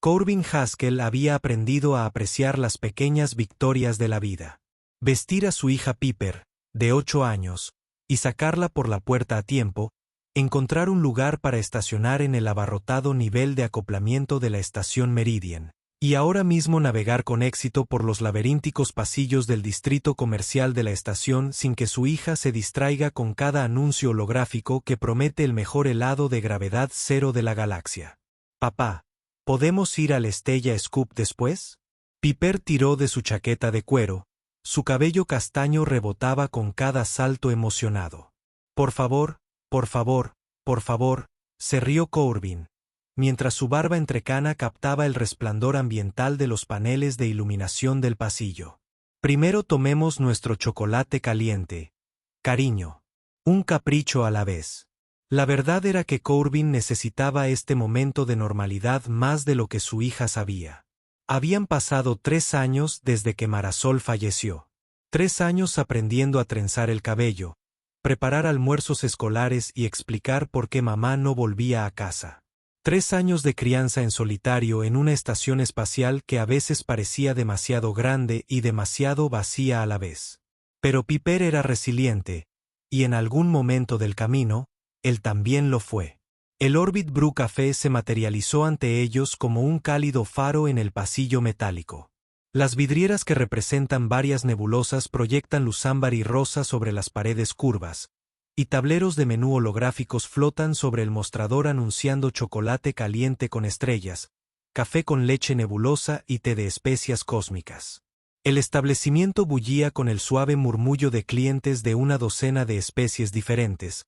Corbin Haskell había aprendido a apreciar las pequeñas victorias de la vida. Vestir a su hija Piper, de 8 años, y sacarla por la puerta a tiempo, encontrar un lugar para estacionar en el abarrotado nivel de acoplamiento de la estación Meridian, y ahora mismo navegar con éxito por los laberínticos pasillos del distrito comercial de la estación sin que su hija se distraiga con cada anuncio holográfico que promete el mejor helado de gravedad cero de la galaxia. «Papá, ¿podemos ir al Stella Scoop después?» Piper tiró de su chaqueta de cuero. Su cabello castaño rebotaba con cada salto emocionado. «Por favor, por favor, por favor», se rió Corbin, mientras su barba entrecana captaba el resplandor ambiental de los paneles de iluminación del pasillo. «Primero tomemos nuestro chocolate caliente, cariño. Un capricho a la vez». La verdad era que Corbin necesitaba este momento de normalidad más de lo que su hija sabía. Habían pasado 3 años desde que Marisol falleció. 3 años aprendiendo a trenzar el cabello, preparar almuerzos escolares y explicar por qué mamá no volvía a casa. 3 años de crianza en solitario en una estación espacial que a veces parecía demasiado grande y demasiado vacía a la vez. Pero Piper era resiliente, y en algún momento del camino, él también lo fue. El Orbit Brew Café se materializó ante ellos como un cálido faro en el pasillo metálico. Las vidrieras que representan varias nebulosas proyectan luz ámbar y rosa sobre las paredes curvas, y tableros de menú holográficos flotan sobre el mostrador anunciando chocolate caliente con estrellas, café con leche nebulosa y té de especias cósmicas. El establecimiento bullía con el suave murmullo de clientes de una docena de especies diferentes,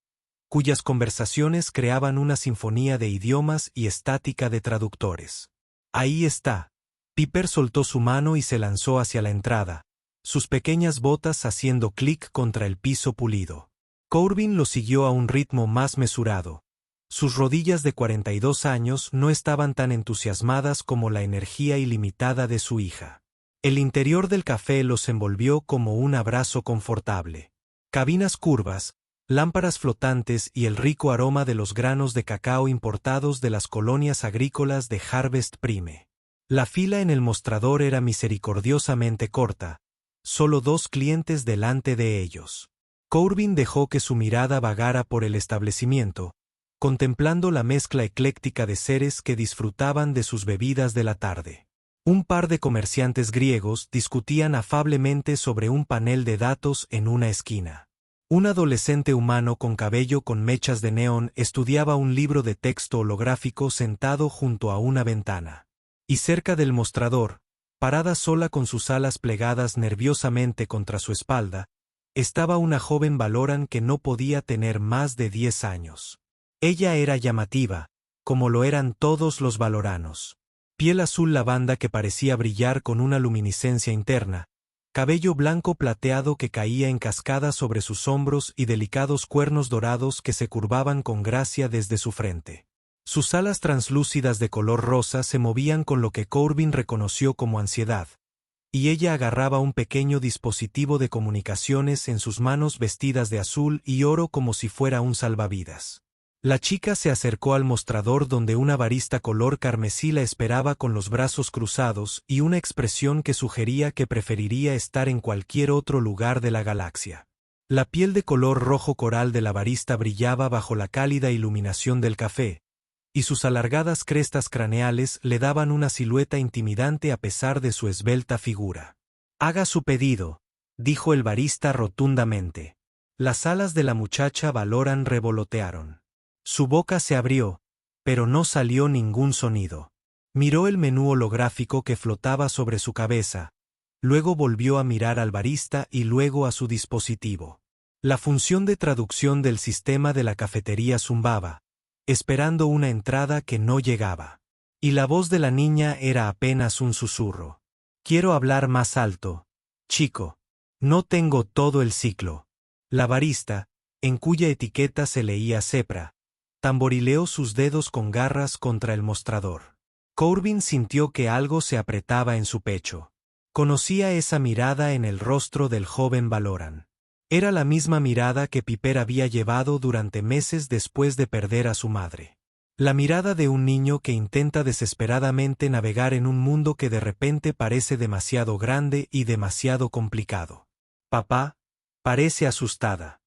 cuyas conversaciones creaban una sinfonía de idiomas y estática de traductores. «Ahí está». Piper soltó su mano y se lanzó hacia la entrada, sus pequeñas botas haciendo clic contra el piso pulido. Corbin lo siguió a un ritmo más mesurado. Sus rodillas de 42 años no estaban tan entusiasmadas como la energía ilimitada de su hija. El interior del café los envolvió como un abrazo confortable. Cabinas curvas, lámparas flotantes y el rico aroma de los granos de cacao importados de las colonias agrícolas de Harvest Prime. La fila en el mostrador era misericordiosamente corta, solo 2 clientes delante de ellos. Corbin dejó que su mirada vagara por el establecimiento, contemplando la mezcla ecléctica de seres que disfrutaban de sus bebidas de la tarde. Un par de comerciantes griegos discutían afablemente sobre un panel de datos en una esquina. Un adolescente humano con cabello con mechas de neón estudiaba un libro de texto holográfico sentado junto a una ventana. Y cerca del mostrador, parada sola con sus alas plegadas nerviosamente contra su espalda, estaba una joven Valoran que no podía tener más de 10 años. Ella era llamativa, como lo eran todos los valoranos. Piel azul lavanda que parecía brillar con una luminiscencia interna, cabello blanco plateado que caía en cascada sobre sus hombros y delicados cuernos dorados que se curvaban con gracia desde su frente. Sus alas translúcidas de color rosa se movían con lo que Corbin reconoció como ansiedad, y ella agarraba un pequeño dispositivo de comunicaciones en sus manos vestidas de azul y oro como si fuera un salvavidas. La chica se acercó al mostrador donde una barista color carmesí la esperaba con los brazos cruzados y una expresión que sugería que preferiría estar en cualquier otro lugar de la galaxia. La piel de color rojo coral de la barista brillaba bajo la cálida iluminación del café, y sus alargadas crestas craneales le daban una silueta intimidante a pesar de su esbelta figura. «Haga su pedido», dijo el barista rotundamente. Las alas de la muchacha Valoran revolotearon. Su boca se abrió, pero no salió ningún sonido. Miró el menú holográfico que flotaba sobre su cabeza, luego volvió a mirar al barista y luego a su dispositivo. La función de traducción del sistema de la cafetería zumbaba, esperando una entrada que no llegaba. Y la voz de la niña era apenas un susurro. «Quiero hablar más alto, chico. No tengo todo el ciclo». La barista, en cuya etiqueta se leía Cepra, tamborileó sus dedos con garras contra el mostrador. Corbin sintió que algo se apretaba en su pecho. Conocía esa mirada en el rostro del joven Valoran. Era la misma mirada que Piper había llevado durante meses después de perder a su madre. La mirada de un niño que intenta desesperadamente navegar en un mundo que de repente parece demasiado grande y demasiado complicado. Papá, parece asustada.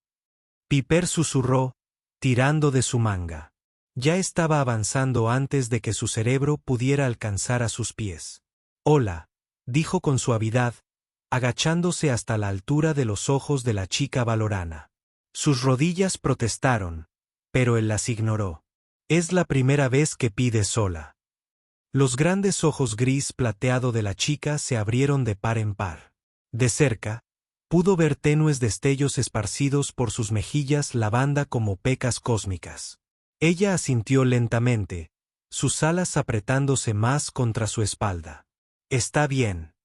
Piper susurró, tirando de su manga. Ya estaba avanzando antes de que su cerebro pudiera alcanzar a sus pies. Hola, dijo con suavidad, agachándose hasta la altura de los ojos de la chica valorana. Sus rodillas protestaron, pero él las ignoró. Es la primera vez que pide sola. Los grandes ojos gris plateado de la chica se abrieron de par en par. De cerca, pudo ver tenues destellos esparcidos por sus mejillas lavanda como pecas cósmicas. Ella asintió lentamente, sus alas apretándose más contra su espalda. Está bien.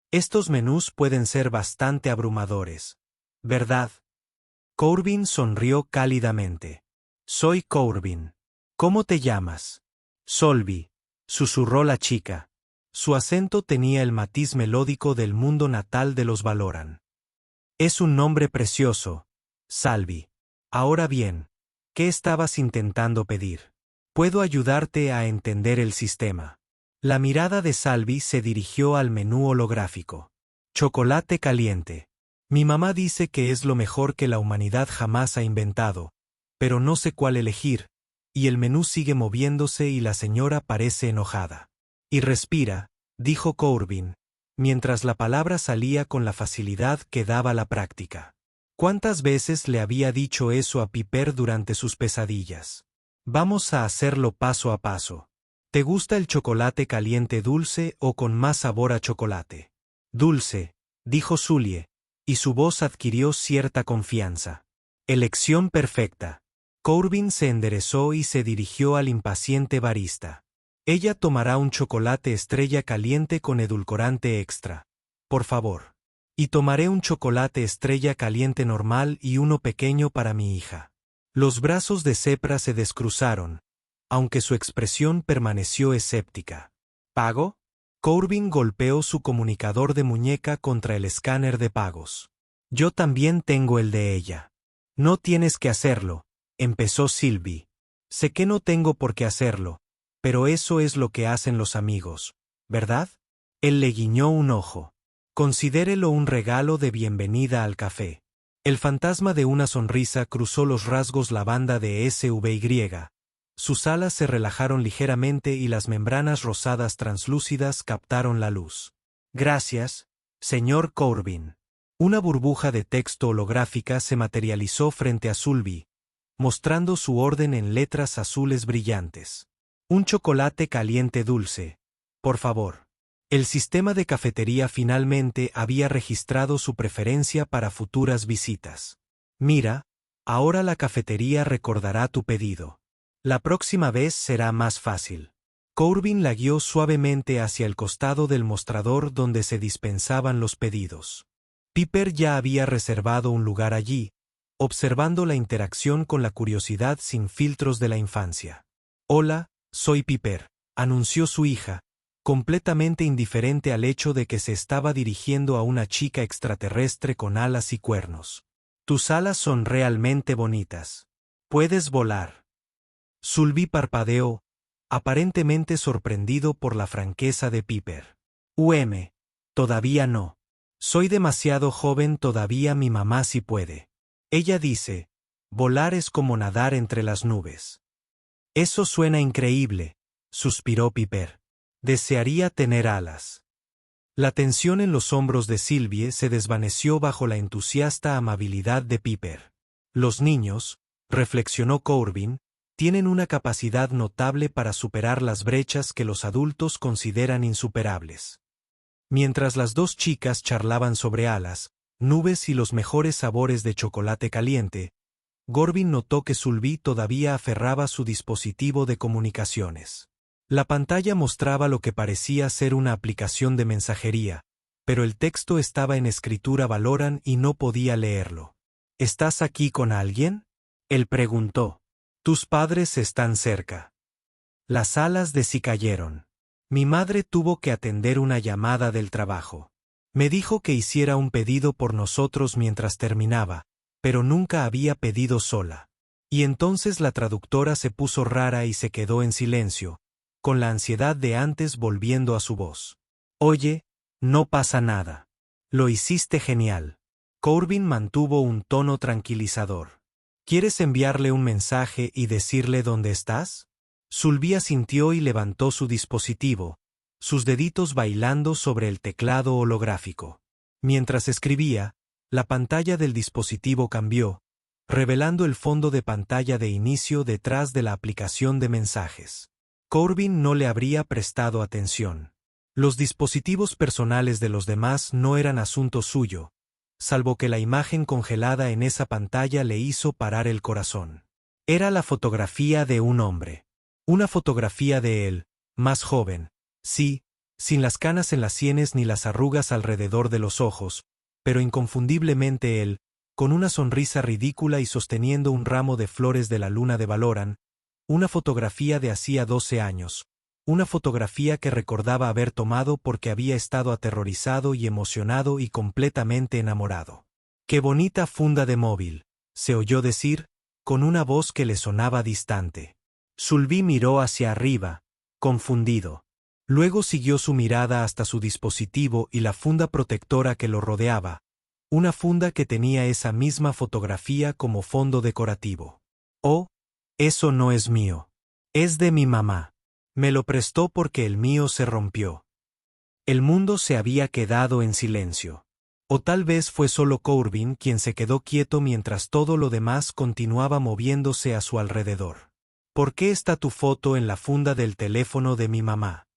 Estos menús pueden ser bastante abrumadores, ¿verdad? Corbin sonrió cálidamente. Soy Corbin. ¿Cómo te llamas? Solvi, susurró la chica. Su acento tenía el matiz melódico del mundo natal de los Valoran. Es un nombre precioso, Salvi. Ahora bien, ¿qué estabas intentando pedir? Puedo ayudarte a entender el sistema. La mirada de Salvi se dirigió al menú holográfico. Chocolate caliente. Mi mamá dice que es lo mejor que la humanidad jamás ha inventado, pero no sé cuál elegir, y el menú sigue moviéndose y la señora parece enojada. Y respira, dijo Corbin, mientras la palabra salía con la facilidad que daba la práctica. ¿Cuántas veces le había dicho eso a Piper durante sus pesadillas? Vamos a hacerlo paso a paso. ¿Te gusta el chocolate caliente dulce o con más sabor a chocolate? Dulce, dijo Sully, y su voz adquirió cierta confianza. Elección perfecta. Corbin se enderezó y se dirigió al impaciente barista. Ella tomará un chocolate estrella caliente con edulcorante extra. Por favor. Y tomaré un chocolate estrella caliente normal y uno pequeño para mi hija. Los brazos de Cepra se descruzaron, aunque su expresión permaneció escéptica. ¿Pago? Corbin golpeó su comunicador de muñeca contra el escáner de pagos. Yo también tengo el de ella. No tienes que hacerlo, empezó Sylvie. Sé que no tengo por qué hacerlo, pero eso es lo que hacen los amigos, ¿verdad? Él le guiñó un ojo. Considérelo un regalo de bienvenida al café. El fantasma de una sonrisa cruzó los rasgos lavanda de SVY. Sus alas se relajaron ligeramente y las membranas rosadas translúcidas captaron la luz. Gracias, señor Corbin. Una burbuja de texto holográfica se materializó frente a Sulby, mostrando su orden en letras azules brillantes. Un chocolate caliente dulce, por favor. El sistema de cafetería finalmente había registrado su preferencia para futuras visitas. Mira, ahora la cafetería recordará tu pedido. La próxima vez será más fácil. Corbin la guió suavemente hacia el costado del mostrador donde se dispensaban los pedidos. Piper ya había reservado un lugar allí, observando la interacción con la curiosidad sin filtros de la infancia. Hola, soy Piper, anunció su hija, completamente indiferente al hecho de que se estaba dirigiendo a una chica extraterrestre con alas y cuernos. Tus alas son realmente bonitas. Puedes volar. Sulby parpadeó, aparentemente sorprendido por la franqueza de Piper. Todavía no. Soy demasiado joven todavía, mi mamá sí puede. Ella dice, volar es como nadar entre las nubes. Eso suena increíble, suspiró Piper. Desearía tener alas. La tensión en los hombros de Sylvie se desvaneció bajo la entusiasta amabilidad de Piper. Los niños, reflexionó Corbin, tienen una capacidad notable para superar las brechas que los adultos consideran insuperables. Mientras las dos chicas charlaban sobre alas, nubes y los mejores sabores de chocolate caliente, Corbin notó que Sulby todavía aferraba su dispositivo de comunicaciones. La pantalla mostraba lo que parecía ser una aplicación de mensajería, pero el texto estaba en escritura Valoran y no podía leerlo. ¿Estás aquí con alguien? Él preguntó. Tus padres están cerca. Las alas decayeron. Mi madre tuvo que atender una llamada del trabajo. Me dijo que hiciera un pedido por nosotros mientras terminaba, pero nunca había pedido sola. Y entonces la traductora se puso rara y se quedó en silencio, con la ansiedad de antes volviendo a su voz. Oye, no pasa nada. Lo hiciste genial. Corbin mantuvo un tono tranquilizador. ¿Quieres enviarle un mensaje y decirle dónde estás? Sulby asintió y levantó su dispositivo, sus deditos bailando sobre el teclado holográfico. Mientras escribía, la pantalla del dispositivo cambió, revelando el fondo de pantalla de inicio detrás de la aplicación de mensajes. Corbin no le habría prestado atención. Los dispositivos personales de los demás no eran asunto suyo, salvo que la imagen congelada en esa pantalla le hizo parar el corazón. Era la fotografía de un hombre. Una fotografía de él, más joven, sí, sin las canas en las sienes ni las arrugas alrededor de los ojos, pero inconfundiblemente él, con una sonrisa ridícula y sosteniendo un ramo de flores de la luna de Valoran, una fotografía de hacía 12 años, una fotografía que recordaba haber tomado porque había estado aterrorizado y emocionado y completamente enamorado. ¡Qué bonita funda de móvil!, se oyó decir, con una voz que le sonaba distante. Sulby miró hacia arriba, confundido. Luego siguió su mirada hasta su dispositivo y la funda protectora que lo rodeaba, una funda que tenía esa misma fotografía como fondo decorativo. Oh, eso no es mío. Es de mi mamá. Me lo prestó porque el mío se rompió. El mundo se había quedado en silencio. O tal vez fue solo Corbin quien se quedó quieto mientras todo lo demás continuaba moviéndose a su alrededor. ¿Por qué está tu foto en la funda del teléfono de mi mamá?,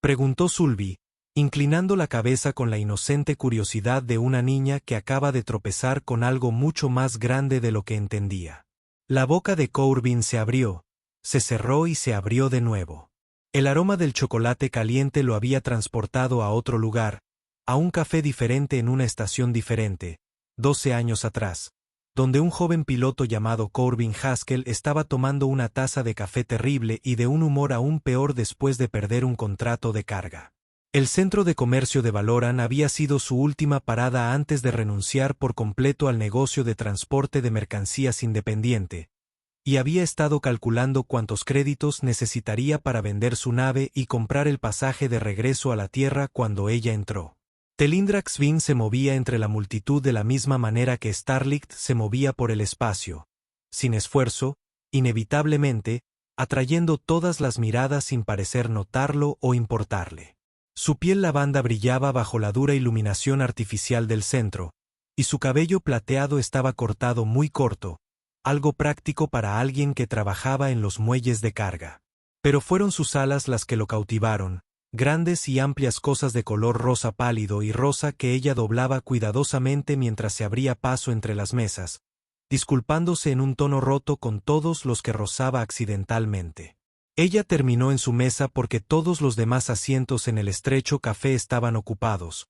preguntó Sulby, inclinando la cabeza con la inocente curiosidad de una niña que acaba de tropezar con algo mucho más grande de lo que entendía. La boca de Corbin se abrió, se cerró y se abrió de nuevo. El aroma del chocolate caliente lo había transportado a otro lugar, a un café diferente en una estación diferente, 12 años atrás, donde un joven piloto llamado Corbin Haskell estaba tomando una taza de café terrible y de un humor aún peor después de perder un contrato de carga. El centro de comercio de Valoran había sido su última parada antes de renunciar por completo al negocio de transporte de mercancías independiente, y había estado calculando cuántos créditos necesitaría para vender su nave y comprar el pasaje de regreso a la Tierra cuando ella entró. Telindraxvin se movía entre la multitud de la misma manera que Starlight se movía por el espacio, sin esfuerzo, inevitablemente, atrayendo todas las miradas sin parecer notarlo o importarle. Su piel lavanda brillaba bajo la dura iluminación artificial del centro, y su cabello plateado estaba cortado muy corto, algo práctico para alguien que trabajaba en los muelles de carga. Pero fueron sus alas las que lo cautivaron, grandes y amplias cosas de color rosa pálido y rosa que ella doblaba cuidadosamente mientras se abría paso entre las mesas, disculpándose en un tono roto con todos los que rozaba accidentalmente. Ella terminó en su mesa porque todos los demás asientos en el estrecho café estaban ocupados,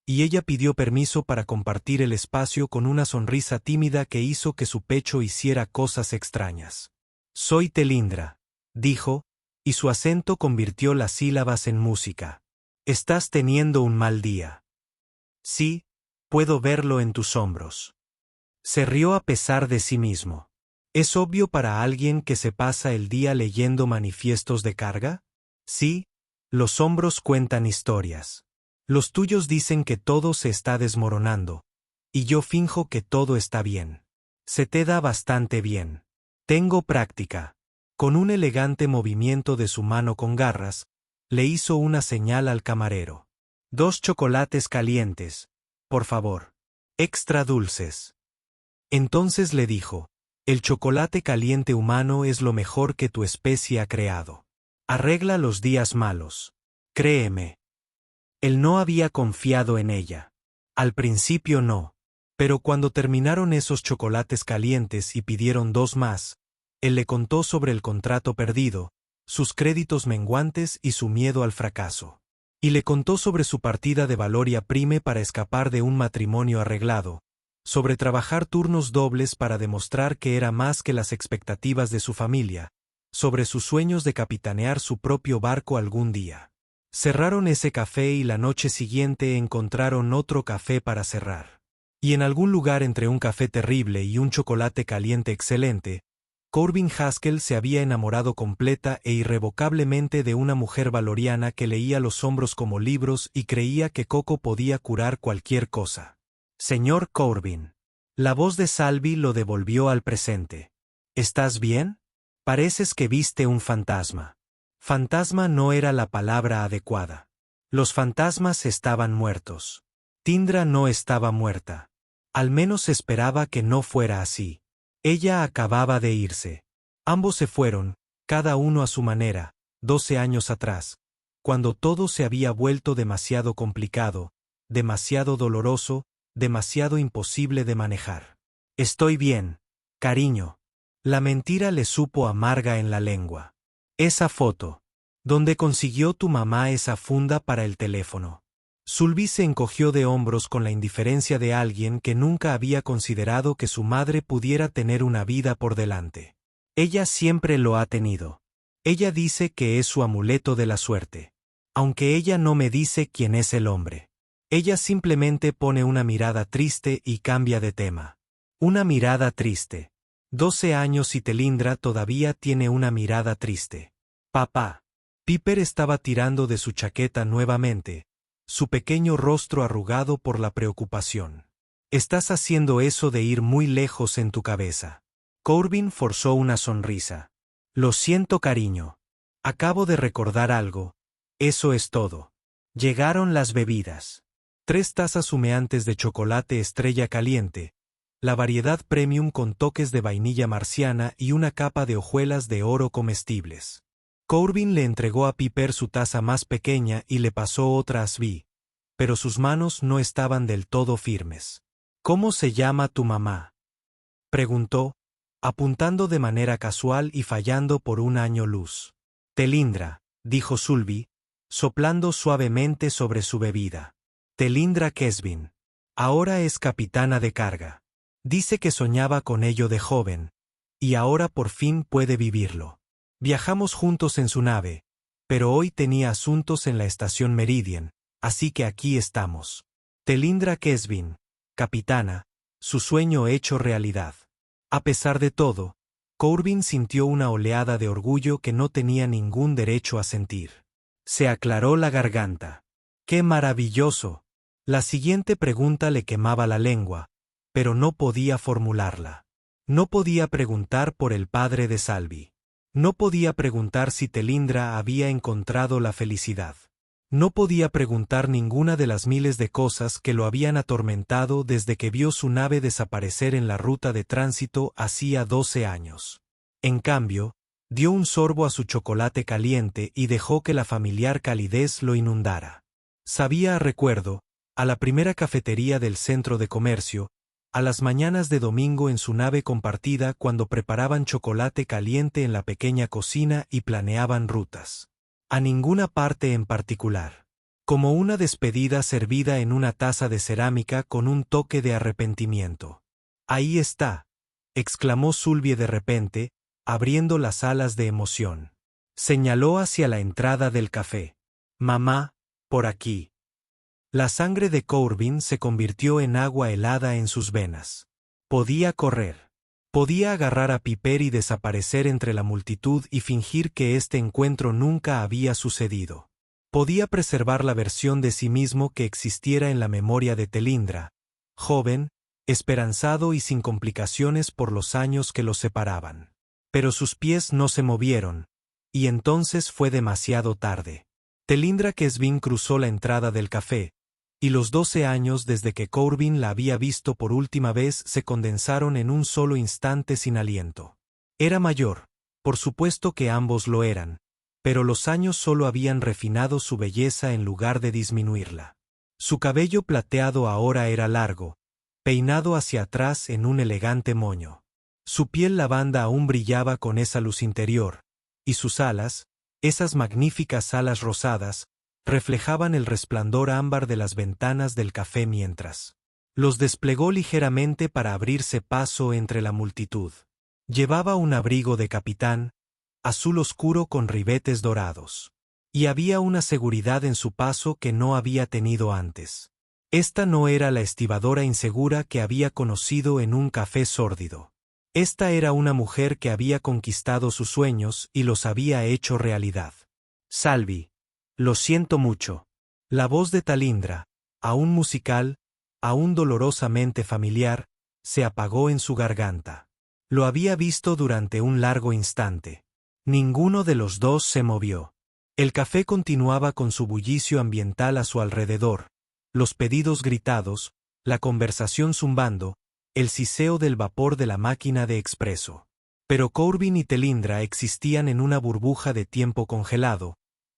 y ella pidió permiso para compartir el espacio con una sonrisa tímida que hizo que su pecho hiciera cosas extrañas. «Soy Telindra», dijo, y su acento convirtió las sílabas en música. «Estás teniendo un mal día». «Sí, puedo verlo en tus hombros». Se rió a pesar de sí mismo. ¿Es obvio para alguien que se pasa el día leyendo manifiestos de carga? Sí, los hombros cuentan historias. Los tuyos dicen que todo se está desmoronando, y yo finjo que todo está bien. Se te da bastante bien. Tengo práctica. Con un elegante movimiento de su mano con garras, le hizo una señal al camarero. 2 chocolates calientes, por favor. Extra dulces. Entonces le dijo, el chocolate caliente humano es lo mejor que tu especie ha creado. Arregla los días malos. Créeme. Él no había confiado en ella. Al principio no. Pero cuando terminaron esos chocolates calientes y pidieron 2 más, él le contó sobre el contrato perdido, sus créditos menguantes y su miedo al fracaso. Y le contó sobre su partida de Valoria Prime para escapar de un matrimonio arreglado, sobre trabajar turnos dobles para demostrar que era más que las expectativas de su familia, sobre sus sueños de capitanear su propio barco algún día. Cerraron ese café y la noche siguiente encontraron otro café para cerrar. Y en algún lugar entre un café terrible y un chocolate caliente excelente, Corbin Haskell se había enamorado completa e irrevocablemente de una mujer valoriana que leía los hombros como libros y creía que Coco podía curar cualquier cosa. Señor Corbin. La voz de Salvi lo devolvió al presente. ¿Estás bien? Pareces que viste un fantasma. Fantasma no era la palabra adecuada. Los fantasmas estaban muertos. Tindra no estaba muerta. Al menos esperaba que no fuera así. Ella acababa de irse. Ambos se fueron, cada uno a su manera, 12 años atrás, cuando todo se había vuelto demasiado complicado, demasiado doloroso, demasiado imposible de manejar. Estoy bien, cariño. La mentira le supo amarga en la lengua. Esa foto. ¿Dónde consiguió tu mamá esa funda para el teléfono? Sulby se encogió de hombros con la indiferencia de alguien que nunca había considerado que su madre pudiera tener una vida por delante. Ella siempre lo ha tenido. Ella dice que es su amuleto de la suerte. Aunque ella no me dice quién es el hombre. Ella simplemente pone una mirada triste y cambia de tema. Una mirada triste. 12 años y Telindra todavía tiene una mirada triste. Papá. Piper estaba tirando de su chaqueta nuevamente, su pequeño rostro arrugado por la preocupación. Estás haciendo eso de ir muy lejos en tu cabeza. Corbin forzó una sonrisa. Lo siento, cariño. Acabo de recordar algo. Eso es todo. Llegaron las bebidas. 3 tazas humeantes de chocolate estrella caliente, la variedad premium con toques de vainilla marciana y una capa de hojuelas de oro comestibles. Corbin le entregó a Piper su taza más pequeña y le pasó otra a Svi, pero sus manos no estaban del todo firmes. ¿Cómo se llama tu mamá?, preguntó, apuntando de manera casual y fallando por un año luz. Telindra, dijo Sulby, soplando suavemente sobre su bebida. Telindra Kesvin. Ahora es capitana de carga. Dice que soñaba con ello de joven, y ahora por fin puede vivirlo. Viajamos juntos en su nave, pero hoy tenía asuntos en la estación Meridian, así que aquí estamos. Telindra Kesvin, capitana, su sueño hecho realidad. A pesar de todo, Corbin sintió una oleada de orgullo que no tenía ningún derecho a sentir. Se aclaró la garganta. ¡Qué maravilloso! La siguiente pregunta le quemaba la lengua, pero no podía formularla. No podía preguntar por el padre de Salvi. No podía preguntar si Telindra había encontrado la felicidad. No podía preguntar ninguna de las miles de cosas que lo habían atormentado desde que vio su nave desaparecer en la ruta de tránsito hacía 12 años. En cambio, dio un sorbo a su chocolate caliente y dejó que la familiar calidez lo inundara. Sabía a recuerdo, a la primera cafetería del centro de comercio, a las mañanas de domingo en su nave compartida cuando preparaban chocolate caliente en la pequeña cocina y planeaban rutas. A ninguna parte en particular. Como una despedida servida en una taza de cerámica con un toque de arrepentimiento. Ahí está, exclamó Sulby de repente, abriendo las alas de emoción. Señaló hacia la entrada del café. Mamá, por aquí. La sangre de Corbin se convirtió en agua helada en sus venas. Podía correr. Podía agarrar a Piper y desaparecer entre la multitud y fingir que este encuentro nunca había sucedido. Podía preservar la versión de sí mismo que existiera en la memoria de Telindra, joven, esperanzado y sin complicaciones por los años que los separaban. Pero sus pies no se movieron, y entonces fue demasiado tarde. Telindra Kesvin cruzó la entrada del café, y los 12 años desde que Corbin la había visto por última vez se condensaron en un solo instante sin aliento. Era mayor, por supuesto que ambos lo eran, pero los años solo habían refinado su belleza en lugar de disminuirla. Su cabello plateado ahora era largo, peinado hacia atrás en un elegante moño. Su piel lavanda aún brillaba con esa luz interior, y sus alas, esas magníficas alas rosadas, reflejaban el resplandor ámbar de las ventanas del café mientras los desplegó ligeramente para abrirse paso entre la multitud. Llevaba un abrigo de capitán, azul oscuro con ribetes dorados. Y había una seguridad en su paso que no había tenido antes. Esta no era la estibadora insegura que había conocido en un café sórdido. Esta era una mujer que había conquistado sus sueños y los había hecho realidad. Salvi. Lo siento mucho. La voz de Talindra, aún musical, aún dolorosamente familiar, se apagó en su garganta. Lo había visto durante un largo instante. Ninguno de los dos se movió. El café continuaba con su bullicio ambiental a su alrededor, los pedidos gritados, la conversación zumbando, el siseo del vapor de la máquina de expreso. Pero Corbin y Talindra existían en una burbuja de tiempo congelado,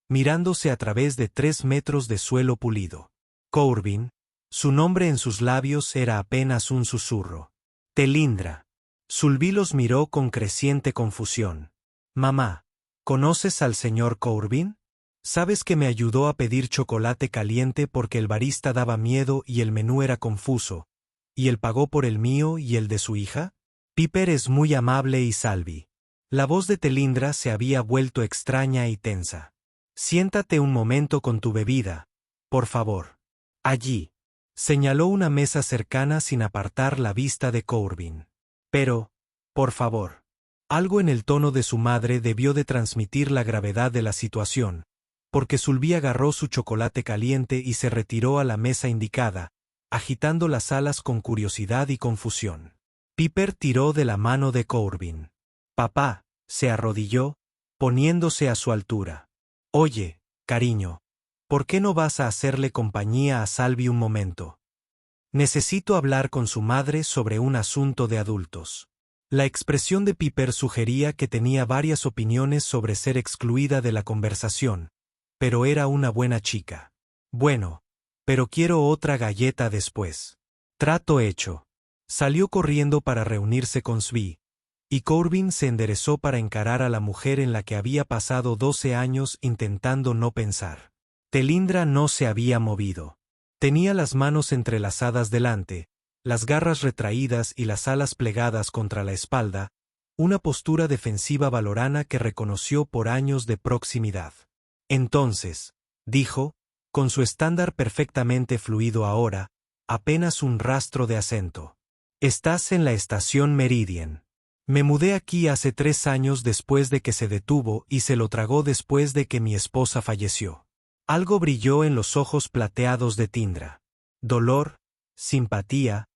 mirándose a través de 3 metros de suelo pulido. Corbin, su nombre en sus labios era apenas un susurro. Talindra. Sulby los miró con creciente confusión. Mamá, ¿conoces al señor Corbin? ¿Sabes que me ayudó a pedir chocolate caliente porque el barista daba miedo y el menú era confuso, y él pagó por el mío y el de su hija? Piper es muy amable y Salvi. La voz de Talindra se había vuelto extraña y tensa. Siéntate un momento con tu bebida, por favor. Allí. Señaló una mesa cercana sin apartar la vista de Corbin. Pero, por favor. Algo en el tono de su madre debió de transmitir la gravedad de la situación, porque Sulby agarró su chocolate caliente y se retiró a la mesa indicada, agitando las alas con curiosidad y confusión. Piper tiró de la mano de Corbin. Papá, se arrodilló, poniéndose a su altura. Oye, cariño, ¿por qué no vas a hacerle compañía a Salvi un momento? Necesito hablar con su madre sobre un asunto de adultos. La expresión de Piper sugería que tenía varias opiniones sobre ser excluida de la conversación, pero era una buena chica. Bueno, pero quiero otra galleta después. Trato hecho. Salió corriendo para reunirse con Svi, y Corbin se enderezó para encarar a la mujer en la que había pasado 12 años intentando no pensar. Talindra no se había movido. Tenía las manos entrelazadas delante, las garras retraídas y las alas plegadas contra la espalda, una postura defensiva valorana que reconoció por años de proximidad. Entonces, dijo, con su estándar perfectamente fluido ahora, apenas un rastro de acento. Estás en la estación Meridian. Me mudé aquí hace 3 años después de que se detuvo y se lo tragó después de que mi esposa falleció. Algo brilló en los ojos plateados de Talindra. Dolor, simpatía,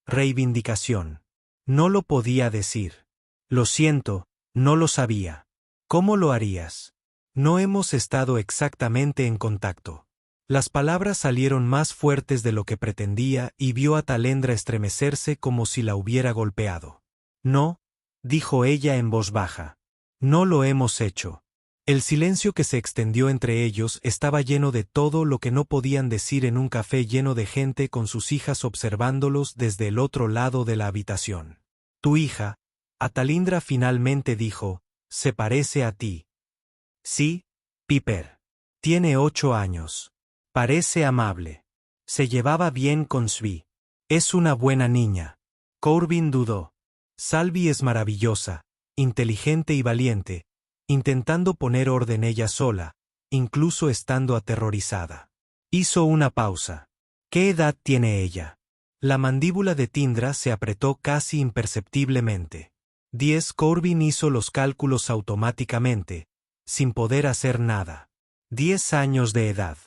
reivindicación. No lo podía decir. Lo siento, no lo sabía. ¿Cómo lo harías? No hemos estado exactamente en contacto. Las palabras salieron más fuertes de lo que pretendía y vio a Talindra estremecerse como si la hubiera golpeado. No, dijo ella en voz baja. No lo hemos hecho. El silencio que se extendió entre ellos estaba lleno de todo lo que no podían decir en un café lleno de gente con sus hijas observándolos desde el otro lado de la habitación. Tu hija, a Talindra finalmente dijo, se parece a ti. Sí, Piper. Tiene 8 años. Parece amable. Se llevaba bien con Svi. Es una buena niña. Corbin dudó. Salvi es maravillosa, inteligente y valiente, intentando poner orden ella sola, incluso estando aterrorizada. Hizo una pausa. ¿Qué edad tiene ella? La mandíbula de Talindra se apretó casi imperceptiblemente. 10. Corbin hizo los cálculos automáticamente, sin poder hacer nada. 10 años de edad.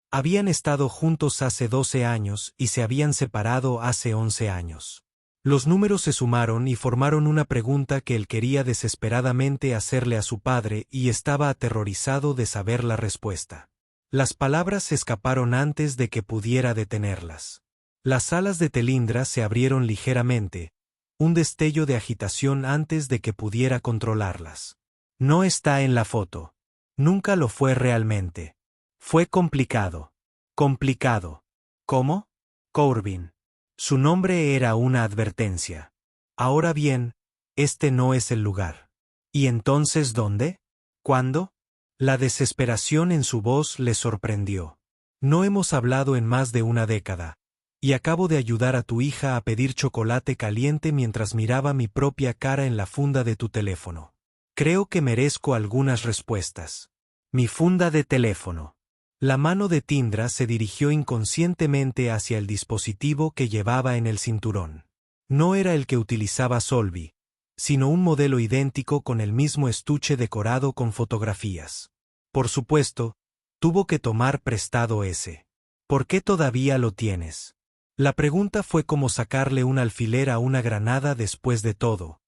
Habían estado juntos hace 12 años y se habían separado hace 11 años. Los números se sumaron y formaron una pregunta que él quería desesperadamente hacerle a su padre y estaba aterrorizado de saber la respuesta. Las palabras se escaparon antes de que pudiera detenerlas. Las alas de Talindra se abrieron ligeramente, un destello de agitación antes de que pudiera controlarlas. No está en la foto. Nunca lo fue realmente. Fue complicado. Complicado. ¿Cómo? Corbin. Su nombre era una advertencia. Ahora bien, este no es el lugar. ¿Y entonces dónde? ¿Cuándo? La desesperación en su voz le sorprendió. No hemos hablado en más de una década, y acabo de ayudar a tu hija a pedir chocolate caliente mientras miraba mi propia cara en la funda de tu teléfono. Creo que merezco algunas respuestas. Mi funda de teléfono. La mano de Talindra se dirigió inconscientemente hacia el dispositivo que llevaba en el cinturón. No era el que utilizaba Sulby, sino un modelo idéntico con el mismo estuche decorado con fotografías. Por supuesto, tuvo que tomar prestado ese. ¿Por qué todavía lo tienes? La pregunta fue como sacarle un alfiler a una granada después de todo.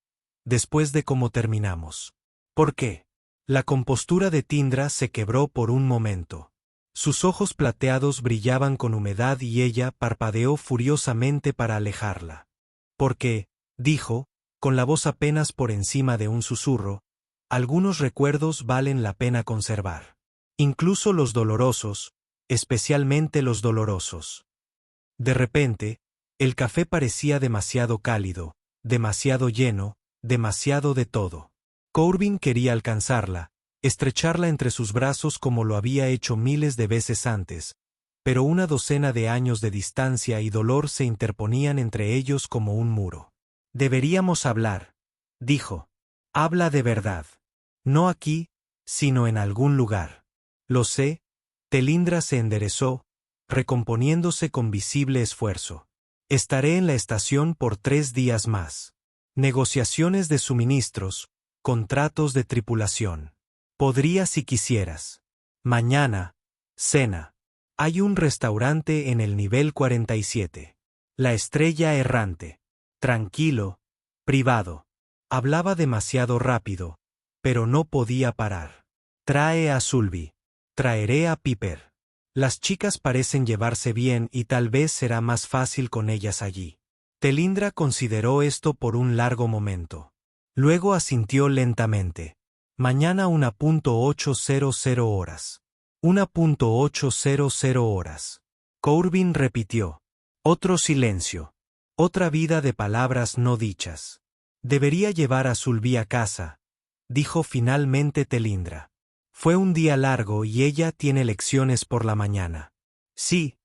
Después de cómo terminamos. ¿Por qué? La compostura de Tindra se quebró por un momento. Sus ojos plateados brillaban con humedad y ella parpadeó furiosamente para alejarla. Porque, dijo, con la voz apenas por encima de un susurro, algunos recuerdos valen la pena conservar. Incluso los dolorosos, especialmente los dolorosos. De repente, el café parecía demasiado cálido, demasiado lleno, demasiado de todo. Corbin quería alcanzarla, estrecharla entre sus brazos como lo había hecho miles de veces antes, pero una docena de años de distancia y dolor se interponían entre ellos como un muro. Deberíamos hablar, dijo. Habla de verdad. No aquí, sino en algún lugar. Lo sé. Telindra se enderezó, recomponiéndose con visible esfuerzo. Estaré en la estación por 3 días más. Negociaciones de suministros, contratos de tripulación. Podría si quisieras. Mañana, cena. Hay un restaurante en el nivel 47. La Estrella Errante. Tranquilo, privado. Hablaba demasiado rápido, pero no podía parar. Trae a Sulby. Traeré a Piper. Las chicas parecen llevarse bien y tal vez será más fácil con ellas allí. Telindra consideró esto por un largo momento. Luego asintió lentamente. Mañana 1:800 horas. 1:800 horas. Corbin repitió. Otro silencio. Otra vida de palabras no dichas. Debería llevar a Sulby a casa, dijo finalmente Telindra. Fue un día largo y ella tiene lecciones por la mañana. Sí,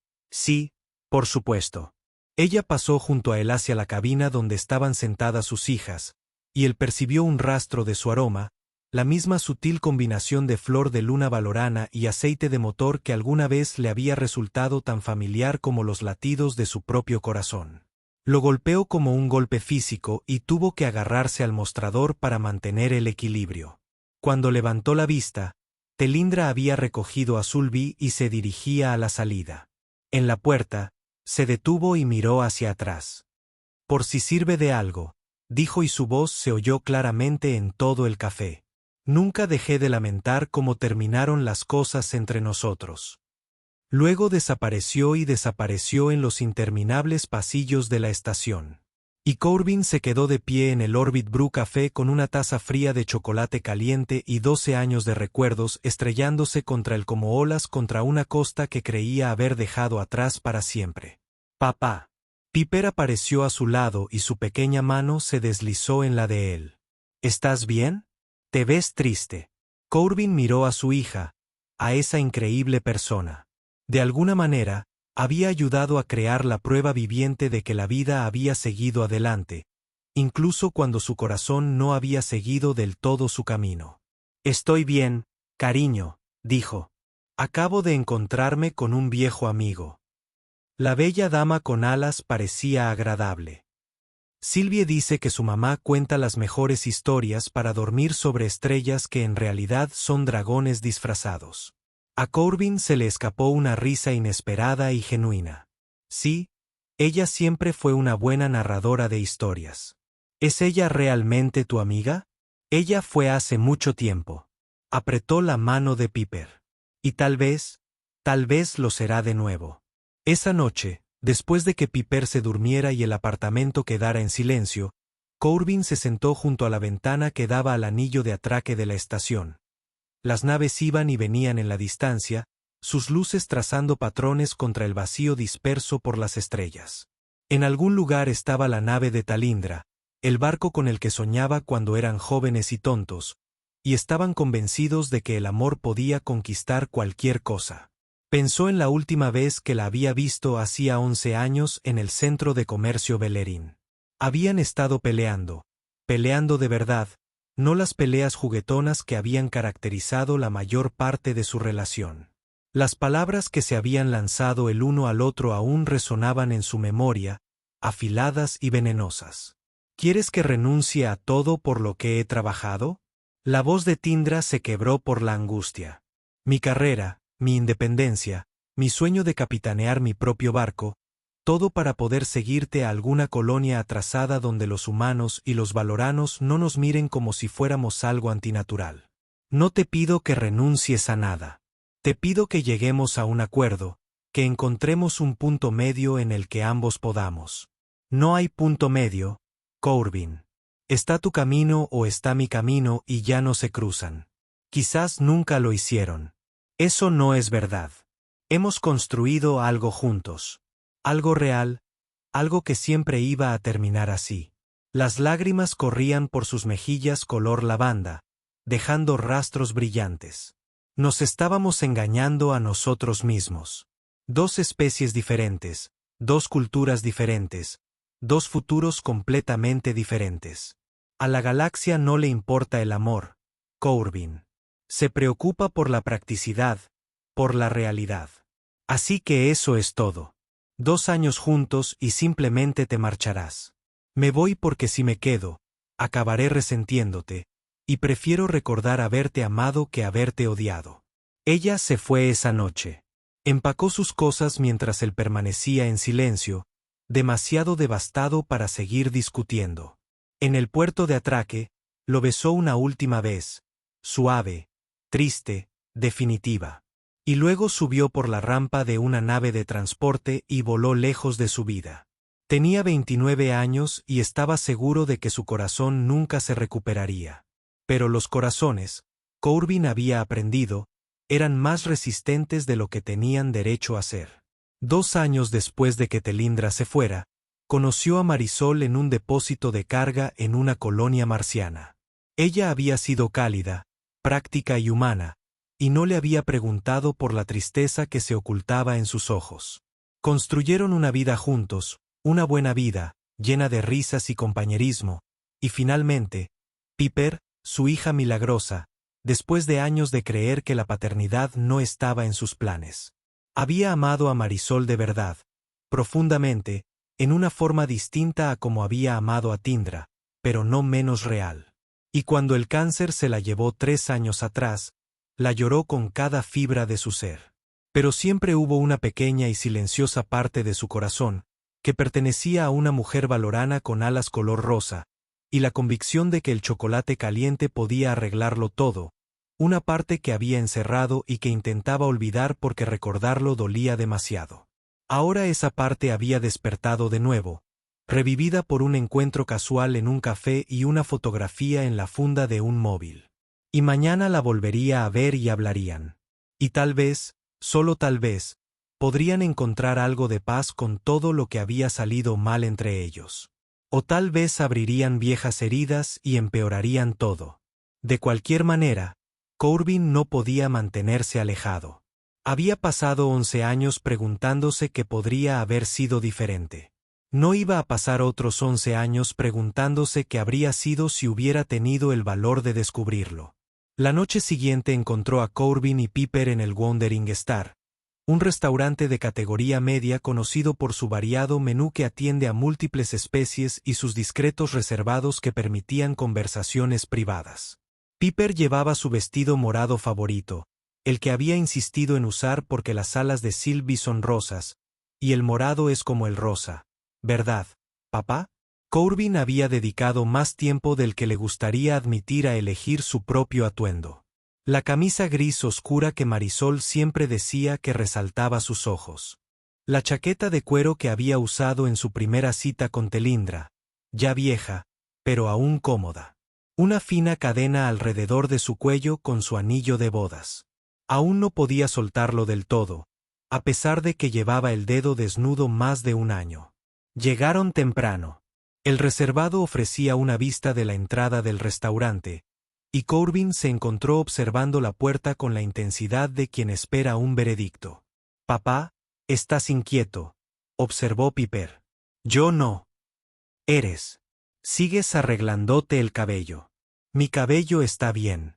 por supuesto. Ella pasó junto a él hacia la cabina donde estaban sentadas sus hijas, y él percibió un rastro de su aroma, la misma sutil combinación de flor de luna valorana y aceite de motor que alguna vez le había resultado tan familiar como los latidos de su propio corazón. Lo golpeó como un golpe físico y tuvo que agarrarse al mostrador para mantener el equilibrio. Cuando levantó la vista, Telindra había recogido a Sulby y se dirigía a la salida. En la puerta, se detuvo y miró hacia atrás. Por si sirve de algo, dijo y su voz se oyó claramente en todo el café. Nunca dejé de lamentar cómo terminaron las cosas entre nosotros. Luego desapareció y desapareció en los interminables pasillos de la estación. Y Corbin se quedó de pie en el Orbit Brew Café con una taza fría de chocolate caliente y 12 años de recuerdos estrellándose contra él como olas contra una costa que creía haber dejado atrás para siempre. Papá. Piper apareció a su lado y su pequeña mano se deslizó en la de él. ¿Estás bien? Te ves triste. Corbin miró a su hija, a esa increíble persona. De alguna manera, había ayudado a crear la prueba viviente de que la vida había seguido adelante, incluso cuando su corazón no había seguido del todo su camino. Estoy bien, cariño, dijo. Acabo de encontrarme con un viejo amigo. La bella dama con alas parecía agradable. Sylvie dice que su mamá cuenta las mejores historias para dormir sobre estrellas que en realidad son dragones disfrazados. A Corbin se le escapó una risa inesperada y genuina. Sí, ella siempre fue una buena narradora de historias. ¿Es ella realmente tu amiga? Ella fue hace mucho tiempo. Apretó la mano de Piper. Y tal vez lo será de nuevo. Esa noche, después de que Piper se durmiera y el apartamento quedara en silencio, Corbin se sentó junto a la ventana que daba al anillo de atraque de la estación. Las naves iban y venían en la distancia, sus luces trazando patrones contra el vacío disperso por las estrellas. En algún lugar estaba la nave de Talindra, el barco con el que soñaba cuando eran jóvenes y tontos, y estaban convencidos de que el amor podía conquistar cualquier cosa. Pensó en la última vez que la había visto hacía 11 años en el centro de comercio Bellerín. Habían estado peleando de verdad, no las peleas juguetonas que habían caracterizado la mayor parte de su relación. Las palabras que se habían lanzado el uno al otro aún resonaban en su memoria, afiladas y venenosas. ¿Quieres que renuncie a todo por lo que he trabajado? La voz de Tindra se quebró por la angustia. Mi carrera, mi independencia, mi sueño de capitanear mi propio barco, todo para poder seguirte a alguna colonia atrasada donde los humanos y los valoranos no nos miren como si fuéramos algo antinatural. No te pido que renuncies a nada. Te pido que lleguemos a un acuerdo, que encontremos un punto medio en el que ambos podamos. No hay punto medio, Corbin. Está tu camino o está mi camino y ya no se cruzan. Quizás nunca lo hicieron. Eso no es verdad. Hemos construido algo juntos. Algo real, algo que siempre iba a terminar así. Las lágrimas corrían por sus mejillas color lavanda, dejando rastros brillantes. Nos estábamos engañando a nosotros mismos. Dos especies diferentes, dos culturas diferentes, dos futuros completamente diferentes. A la galaxia no le importa el amor, Corbin. Se preocupa por la practicidad, por la realidad. Así que eso es todo. 2 años juntos y simplemente te marcharás. Me voy porque si me quedo, acabaré resentiéndote, y prefiero recordar haberte amado que haberte odiado. Ella se fue esa noche. Empacó sus cosas mientras él permanecía en silencio, demasiado devastado para seguir discutiendo. En el puerto de atraque, lo besó una última vez, suave, triste, definitiva. Y luego subió por la rampa de una nave de transporte y voló lejos de su vida. Tenía 29 años y estaba seguro de que su corazón nunca se recuperaría. Pero los corazones, Corbin había aprendido, eran más resistentes de lo que tenían derecho a ser. 2 años después de que Telindra se fuera, conoció a Marisol en un depósito de carga en una colonia marciana. Ella había sido cálida, práctica y humana, y no le había preguntado por la tristeza que se ocultaba en sus ojos. Construyeron una vida juntos, una buena vida, llena de risas y compañerismo, y finalmente, Piper, su hija milagrosa, después de años de creer que la paternidad no estaba en sus planes. Había amado a Marisol de verdad, profundamente, en una forma distinta a como había amado a Tindra, pero no menos real. Y cuando el cáncer se la llevó 3 años atrás, la lloró con cada fibra de su ser. Pero siempre hubo una pequeña y silenciosa parte de su corazón, que pertenecía a una mujer valorana con alas color rosa, y la convicción de que el chocolate caliente podía arreglarlo todo, una parte que había encerrado y que intentaba olvidar porque recordarlo dolía demasiado. Ahora esa parte había despertado de nuevo, revivida por un encuentro casual en un café y una fotografía en la funda de un móvil. Y mañana la volvería a ver y hablarían. Y tal vez, solo tal vez, podrían encontrar algo de paz con todo lo que había salido mal entre ellos. O tal vez abrirían viejas heridas y empeorarían todo. De cualquier manera, Corbin no podía mantenerse alejado. Había pasado 11 años preguntándose qué podría haber sido diferente. No iba a pasar otros 11 años preguntándose qué habría sido si hubiera tenido el valor de descubrirlo. La noche siguiente encontró a Corbin y Piper en el Wandering Star, un restaurante de categoría media conocido por su variado menú que atiende a múltiples especies y sus discretos reservados que permitían conversaciones privadas. Piper llevaba su vestido morado favorito, el que había insistido en usar porque las alas de Sylvie son rosas, y el morado es como el rosa, ¿verdad, papá? Corbin había dedicado más tiempo del que le gustaría admitir a elegir su propio atuendo. La camisa gris oscura que Marisol siempre decía que resaltaba sus ojos. La chaqueta de cuero que había usado en su primera cita con Telindra, ya vieja, pero aún cómoda. Una fina cadena alrededor de su cuello con su anillo de bodas. Aún no podía soltarlo del todo, a pesar de que llevaba el dedo desnudo más de un año. Llegaron temprano. El reservado ofrecía una vista de la entrada del restaurante, y Corbin se encontró observando la puerta con la intensidad de quien espera un veredicto. «Papá, estás inquieto», observó Piper. «Yo no. Eres. Sigues arreglándote el cabello». «Mi cabello está bien».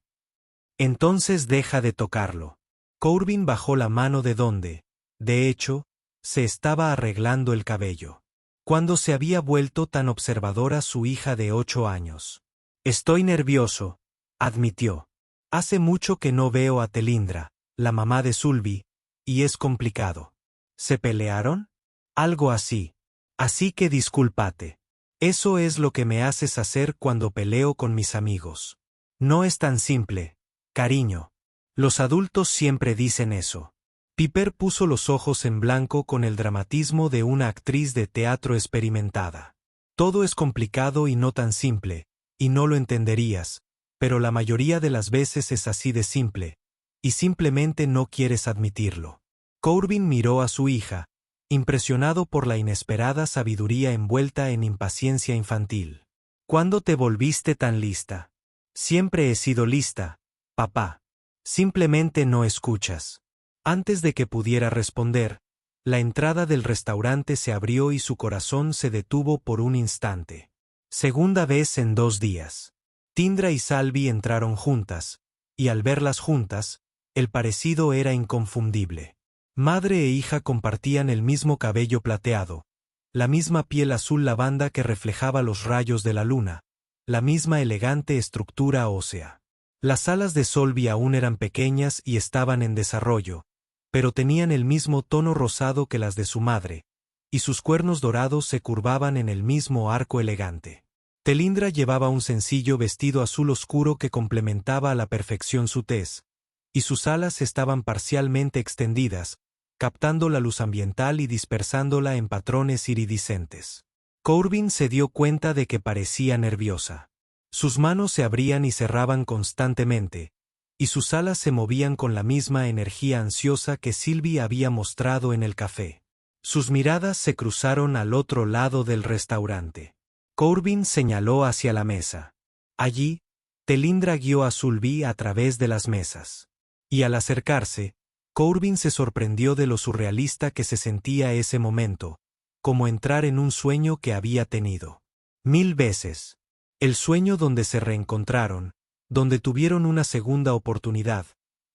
«Entonces deja de tocarlo». Corbin bajó la mano de donde, de hecho, se estaba arreglando el cabello. Cuando se había vuelto tan observadora su hija de 8 años. Estoy nervioso, admitió. Hace mucho que no veo a Telindra, la mamá de Sulby, y es complicado. ¿Se pelearon? Algo así. Así que discúlpate. Eso es lo que me haces hacer cuando peleo con mis amigos. No es tan simple, cariño. Los adultos siempre dicen eso. Piper puso los ojos en blanco con el dramatismo de una actriz de teatro experimentada. Todo es complicado y no tan simple, y no lo entenderías, pero la mayoría de las veces es así de simple, y simplemente no quieres admitirlo. Corbin miró a su hija, impresionado por la inesperada sabiduría envuelta en impaciencia infantil. ¿Cuándo te volviste tan lista? Siempre he sido lista, papá. Simplemente no escuchas. Antes de que pudiera responder, la entrada del restaurante se abrió y su corazón se detuvo por un instante. Segunda vez en 2 días. Tindra y Salvi entraron juntas, y al verlas juntas, el parecido era inconfundible. Madre e hija compartían el mismo cabello plateado, la misma piel azul lavanda que reflejaba los rayos de la luna, la misma elegante estructura ósea. Las alas de Solvi aún eran pequeñas y estaban en desarrollo, pero tenían el mismo tono rosado que las de su madre, y sus cuernos dorados se curvaban en el mismo arco elegante. Telindra llevaba un sencillo vestido azul oscuro que complementaba a la perfección su tez, y sus alas estaban parcialmente extendidas, captando la luz ambiental y dispersándola en patrones iridiscentes. Corbin se dio cuenta de que parecía nerviosa. Sus manos se abrían y cerraban constantemente, y sus alas se movían con la misma energía ansiosa que Sylvie había mostrado en el café. Sus miradas se cruzaron al otro lado del restaurante. Corbin señaló hacia la mesa. Allí, Telindra guió a Sulby a través de las mesas. Y al acercarse, Corbin se sorprendió de lo surrealista que se sentía ese momento, como entrar en un sueño que había tenido 1000 veces. El sueño donde se reencontraron, donde tuvieron una segunda oportunidad,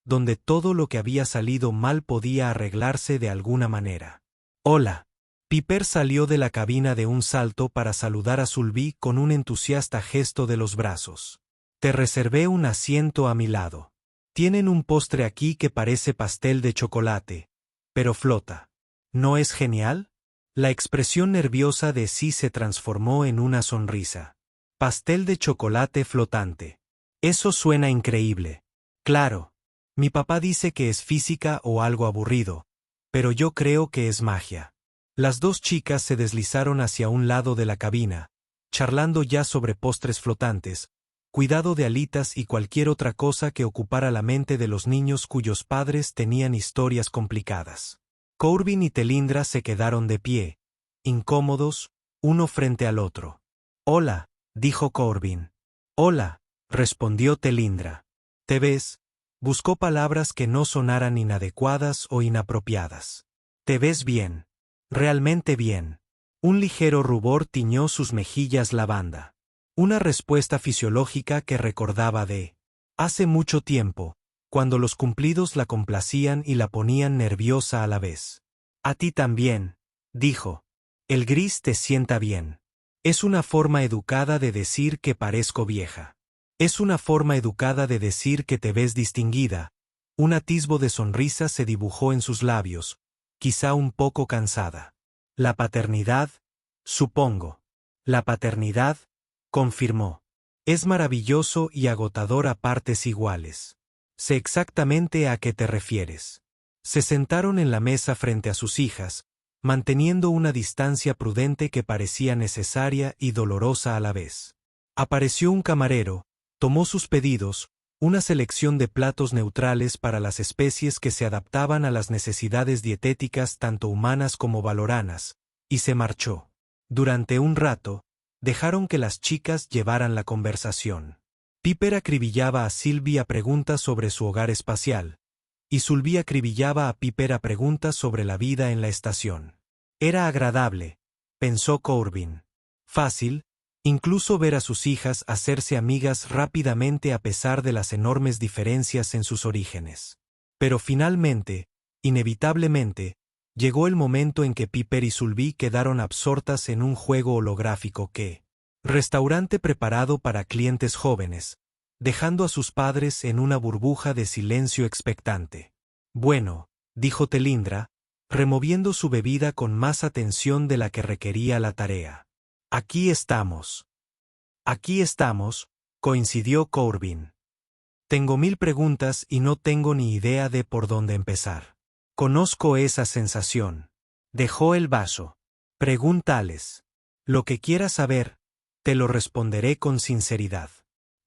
donde todo lo que había salido mal podía arreglarse de alguna manera. Hola. Piper salió de la cabina de un salto para saludar a Sulby con un entusiasta gesto de los brazos. Te reservé un asiento a mi lado. Tienen un postre aquí que parece pastel de chocolate, pero flota. ¿No es genial? La expresión nerviosa de Sí se transformó en una sonrisa. Pastel de chocolate flotante. Eso suena increíble. Claro. Mi papá dice que es física o algo aburrido, pero yo creo que es magia. Las 2 chicas se deslizaron hacia un lado de la cabina, charlando ya sobre postres flotantes, cuidado de alitas y cualquier otra cosa que ocupara la mente de los niños cuyos padres tenían historias complicadas. Corbin y Telindra se quedaron de pie, incómodos, uno frente al otro. Hola, dijo Corbin. Hola, respondió Telindra. ¿Te ves? Buscó palabras que no sonaran inadecuadas o inapropiadas. Te ves bien. Realmente bien. Un ligero rubor tiñó sus mejillas lavanda. Una respuesta fisiológica que recordaba de hace mucho tiempo, cuando los cumplidos la complacían y la ponían nerviosa a la vez. A ti también, dijo. El gris te sienta bien. Es una forma educada de decir que parezco vieja. Es una forma educada de decir que te ves distinguida. Un atisbo de sonrisa se dibujó en sus labios, quizá un poco cansada. La paternidad, supongo. La paternidad, confirmó. Es maravilloso y agotador a partes iguales. Sé exactamente a qué te refieres. Se sentaron en la mesa frente a sus hijas, manteniendo una distancia prudente que parecía necesaria y dolorosa a la vez. Apareció un camarero, tomó sus pedidos, una selección de platos neutrales para las especies que se adaptaban a las necesidades dietéticas tanto humanas como valoranas, y se marchó. Durante un rato, dejaron que las chicas llevaran la conversación. Piper acribillaba a Sylvie a preguntas sobre su hogar espacial, y Sulby acribillaba a Piper a preguntas sobre la vida en la estación. Era agradable, pensó Corbin. Fácil, incluso ver a sus hijas hacerse amigas rápidamente a pesar de las enormes diferencias en sus orígenes. Pero finalmente, inevitablemente, Llegó el momento en que Piper y Sylvie quedaron absortas en un juego holográfico restaurante preparado para clientes jóvenes, dejando a sus padres en una burbuja de silencio expectante. Bueno, dijo Telindra, removiendo su bebida con más atención de la que requería la tarea. Aquí estamos. Aquí estamos, coincidió Corbin. Tengo 1000 preguntas y no tengo ni idea de por dónde empezar. Conozco esa sensación. Dejó el vaso. Pregúntales. Lo que quieras saber, te lo responderé con sinceridad.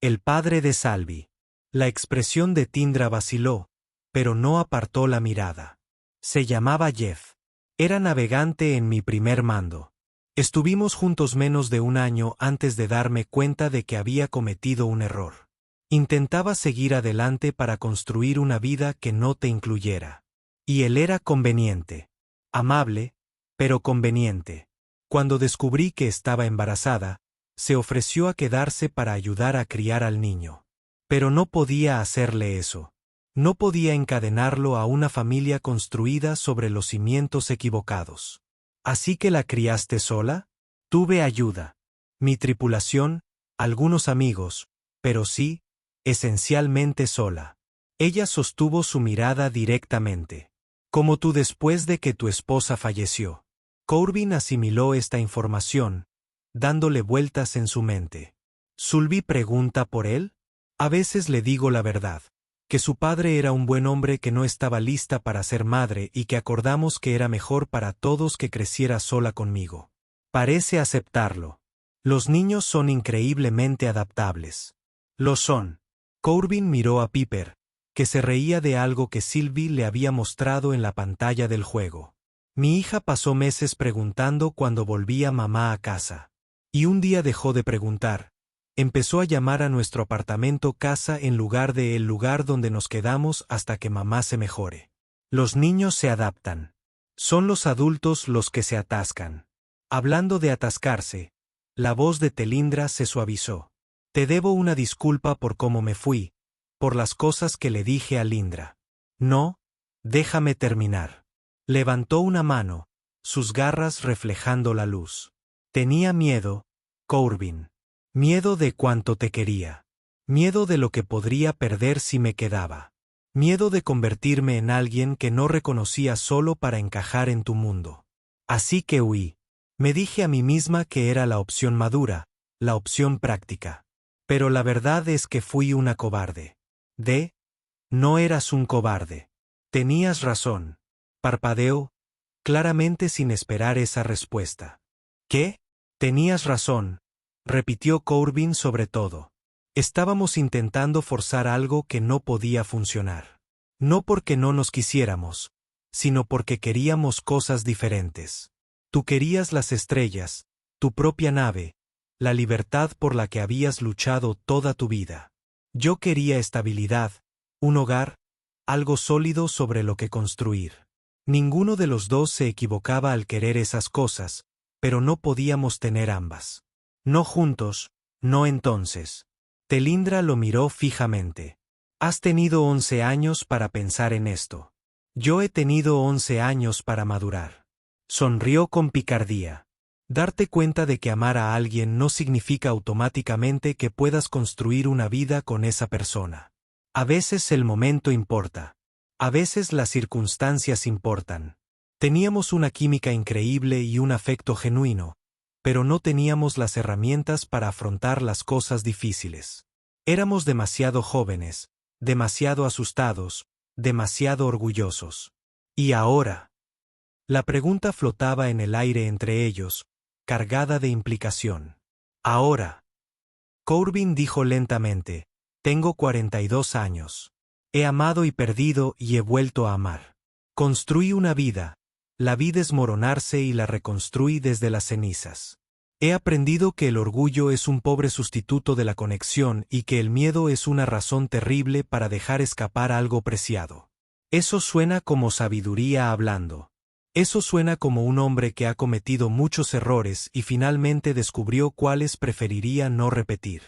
El padre de Sylvie. La expresión de Tindra vaciló, pero no apartó la mirada. Se llamaba Jeff. Era navegante en mi primer mando. Estuvimos juntos menos de un año antes de darme cuenta de que había cometido un error. Intentaba seguir adelante para construir una vida que no te incluyera. Y él era conveniente. Amable, pero conveniente. Cuando descubrí que estaba embarazada, se ofreció a quedarse para ayudar a criar al niño. Pero no podía hacerle eso. No podía encadenarlo a una familia construida sobre los cimientos equivocados. ¿Así que la criaste sola? Tuve ayuda. Mi tripulación, algunos amigos, pero sí, esencialmente sola. Ella sostuvo su mirada directamente. Como tú después de que tu esposa falleció. Corbin asimiló esta información, dándole vueltas en su mente. ¿Sylvie pregunta por él? A veces le digo la verdad, que su padre era un buen hombre que no estaba lista para ser madre y que acordamos que era mejor para todos que creciera sola conmigo. Parece aceptarlo. Los niños son increíblemente adaptables. Lo son. Corbin miró a Piper, que se reía de algo que Sylvie le había mostrado en la pantalla del juego. Mi hija pasó meses preguntando cuando volvía mamá a casa. Y un día dejó de preguntar. Empezó a llamar a nuestro apartamento casa en lugar de el lugar donde nos quedamos hasta que mamá se mejore. Los niños se adaptan. Son los adultos los que se atascan. Hablando de atascarse, la voz de Telindra se suavizó. Te debo una disculpa por cómo me fui, por las cosas que le dije a Lindra. No, déjame terminar. Levantó una mano, sus garras reflejando la luz. Tenía miedo, Corbin. Miedo de cuánto te quería. Miedo de lo que podría perder si me quedaba. Miedo de convertirme en alguien que no reconocía solo para encajar en tu mundo. Así que huí. Me dije a mí misma que era la opción madura, la opción práctica. Pero la verdad es que fui una cobarde. No eras un cobarde. Tenías razón. Parpadeó, claramente sin esperar esa respuesta. ¿Qué? Tenías razón, repitió Corbin sobre todo. Estábamos intentando forzar algo que no podía funcionar. No porque no nos quisiéramos, sino porque queríamos cosas diferentes. Tú querías las estrellas, tu propia nave, la libertad por la que habías luchado toda tu vida. Yo quería estabilidad, un hogar, algo sólido sobre lo que construir. Ninguno de los dos se equivocaba al querer esas cosas, pero no podíamos tener ambas. No juntos, no entonces. Telindra lo miró fijamente. Has tenido 11 años para pensar en esto. Yo he tenido 11 años para madurar. Sonrió con picardía. Darte cuenta de que amar a alguien no significa automáticamente que puedas construir una vida con esa persona. A veces el momento importa. A veces las circunstancias importan. Teníamos una química increíble y un afecto genuino, pero no teníamos las herramientas para afrontar las cosas difíciles. Éramos demasiado jóvenes, demasiado asustados, demasiado orgullosos. ¿Y ahora? La pregunta flotaba en el aire entre ellos, cargada de implicación. Ahora. Corbin dijo lentamente, tengo 42 años. He amado y perdido y he vuelto a amar. Construí una vida, la vi desmoronarse y la reconstruí desde las cenizas. He aprendido que el orgullo es un pobre sustituto de la conexión y que el miedo es una razón terrible para dejar escapar algo preciado. Eso suena como sabiduría hablando. Eso suena como un hombre que ha cometido muchos errores y finalmente descubrió cuáles preferiría no repetir.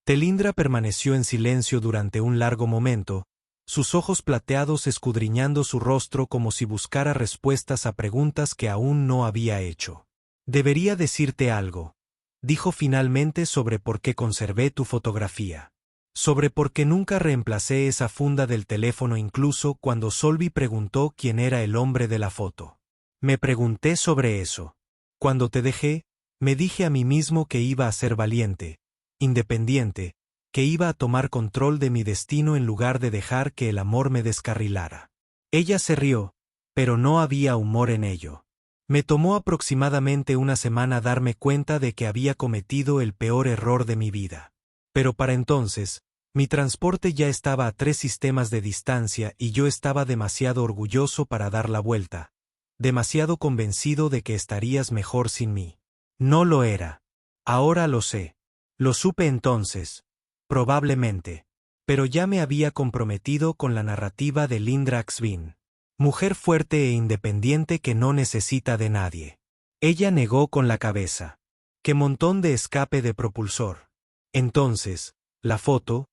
Telindra permaneció en silencio durante un largo momento, sus ojos plateados escudriñando su rostro como si buscara respuestas a preguntas que aún no había hecho. «Debería decirte algo», dijo finalmente, «sobre por qué conservé tu fotografía. Sobre por qué nunca reemplacé esa funda del teléfono incluso cuando Solvi preguntó quién era el hombre de la foto. Me pregunté sobre eso. Cuando te dejé, me dije a mí mismo que iba a ser valiente, independiente, que iba a tomar control de mi destino en lugar de dejar que el amor me descarrilara». Ella se rió, pero no había humor en ello. Me tomó aproximadamente una semana darme cuenta de que había cometido el peor error de mi vida. Pero para entonces, mi transporte ya estaba a 3 sistemas de distancia y yo estaba demasiado orgulloso para dar la vuelta, demasiado convencido de que estarías mejor sin mí. No lo era. Ahora lo sé. Lo supe entonces. Probablemente. Pero ya me había comprometido con la narrativa de Lindra Axvin. Mujer fuerte e independiente que no necesita de nadie. Ella negó con la cabeza. ¡Qué montón de escape de propulsor! Entonces, la foto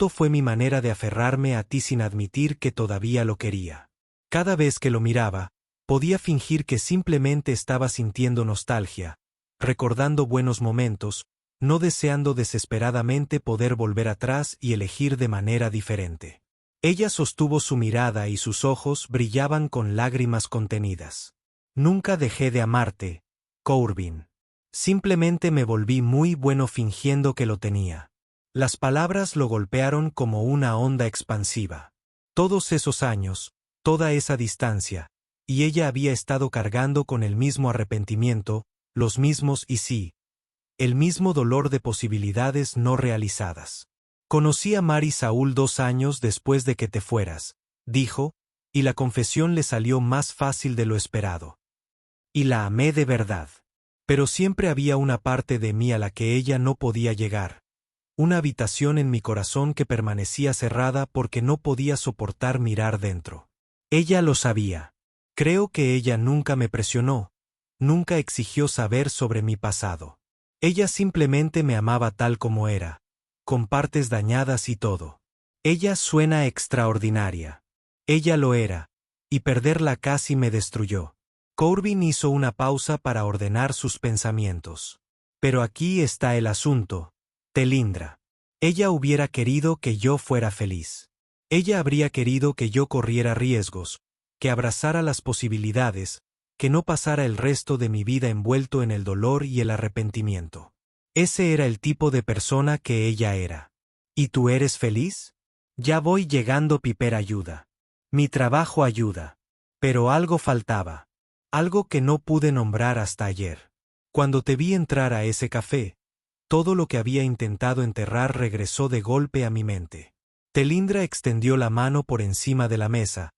fue mi manera de aferrarme a ti sin admitir que todavía lo quería. Cada vez que lo miraba, podía fingir que simplemente estaba sintiendo nostalgia, recordando buenos momentos, no deseando desesperadamente poder volver atrás y elegir de manera diferente. Ella sostuvo su mirada y sus ojos brillaban con lágrimas contenidas. Nunca dejé de amarte, Corbin. Simplemente me volví muy bueno fingiendo que lo tenía. Las palabras lo golpearon como una onda expansiva. Todos esos años, toda esa distancia, y ella había estado cargando con el mismo arrepentimiento, los mismos y sí, el mismo dolor de posibilidades no realizadas. Conocí a Mari Saúl 2 años después de que te fueras, dijo, y la confesión le salió más fácil de lo esperado. Y la amé de verdad. Pero siempre había una parte de mí a la que ella no podía llegar. Una habitación en mi corazón que permanecía cerrada porque no podía soportar mirar dentro. Ella lo sabía. Creo que ella nunca me presionó, nunca exigió saber sobre mi pasado. Ella simplemente me amaba tal como era, con partes dañadas y todo. Ella suena extraordinaria. Ella lo era, y perderla casi me destruyó. Corbin hizo una pausa para ordenar sus pensamientos. Pero aquí está el asunto, Telindra. Ella hubiera querido que yo fuera feliz. Ella habría querido que yo corriera riesgos, que abrazara las posibilidades, que no pasara el resto de mi vida envuelto en el dolor y el arrepentimiento. Ese era el tipo de persona que ella era. ¿Y tú eres feliz? Ya voy llegando. Piper ayuda. Mi trabajo ayuda. Pero algo faltaba. Algo que no pude nombrar hasta ayer. Cuando te vi entrar a ese café, todo lo que había intentado enterrar regresó de golpe a mi mente. Telindra extendió la mano por encima de la mesa,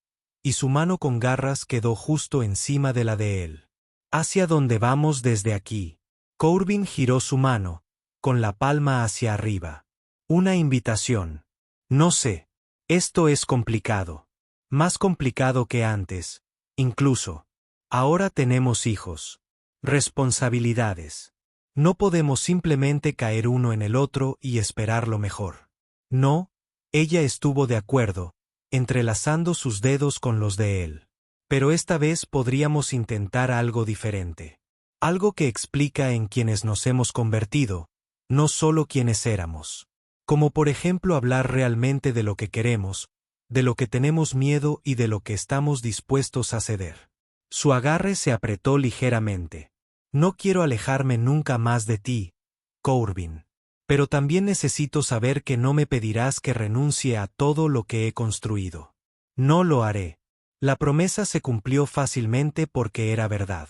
y su mano con garras quedó justo encima de la de él. ¿Hacia dónde vamos desde aquí? Corbin giró su mano, con la palma hacia arriba. Una invitación. No sé. Esto es complicado. Más complicado que antes, incluso. Ahora tenemos hijos. Responsabilidades. No podemos simplemente caer uno en el otro y esperar lo mejor. No, ella estuvo de acuerdo, entrelazando sus dedos con los de él. Pero esta vez podríamos intentar algo diferente. Algo que explica en quienes nos hemos convertido, no solo quienes éramos. Como por ejemplo hablar realmente de lo que queremos, de lo que tenemos miedo y de lo que estamos dispuestos a ceder. Su agarre se apretó ligeramente. No quiero alejarme nunca más de ti, Corbin. Pero también necesito saber que no me pedirás que renuncie a todo lo que he construido. No lo haré. La promesa se cumplió fácilmente porque era verdad.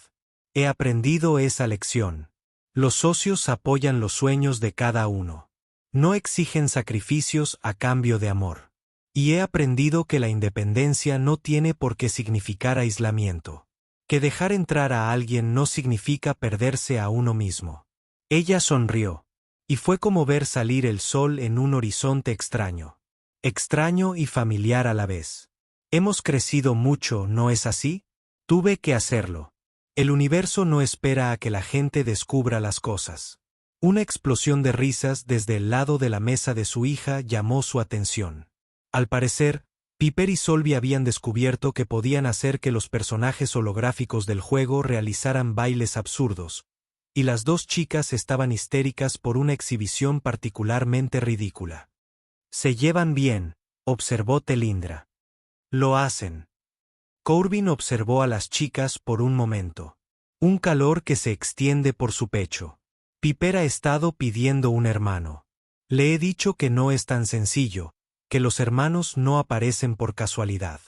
He aprendido esa lección. Los socios apoyan los sueños de cada uno. No exigen sacrificios a cambio de amor. Y he aprendido que la independencia no tiene por qué significar aislamiento. Que dejar entrar a alguien no significa perderse a uno mismo. Ella sonrió. Y fue como ver salir el sol en un horizonte extraño. Extraño y familiar a la vez. Hemos crecido mucho, ¿no es así? Tuve que hacerlo. El universo no espera a que la gente descubra las cosas. Una explosión de risas desde el lado de la mesa de su hija llamó su atención. Al parecer, Piper y Solvi habían descubierto que podían hacer que los personajes holográficos del juego realizaran bailes absurdos, y las dos chicas estaban histéricas por una exhibición particularmente ridícula. «Se llevan bien», observó Telindra. «Lo hacen». Corbin observó a las chicas por un momento. Un calor que se extiende por su pecho. Piper ha estado pidiendo un hermano. Le he dicho que no es tan sencillo, que los hermanos no aparecen por casualidad.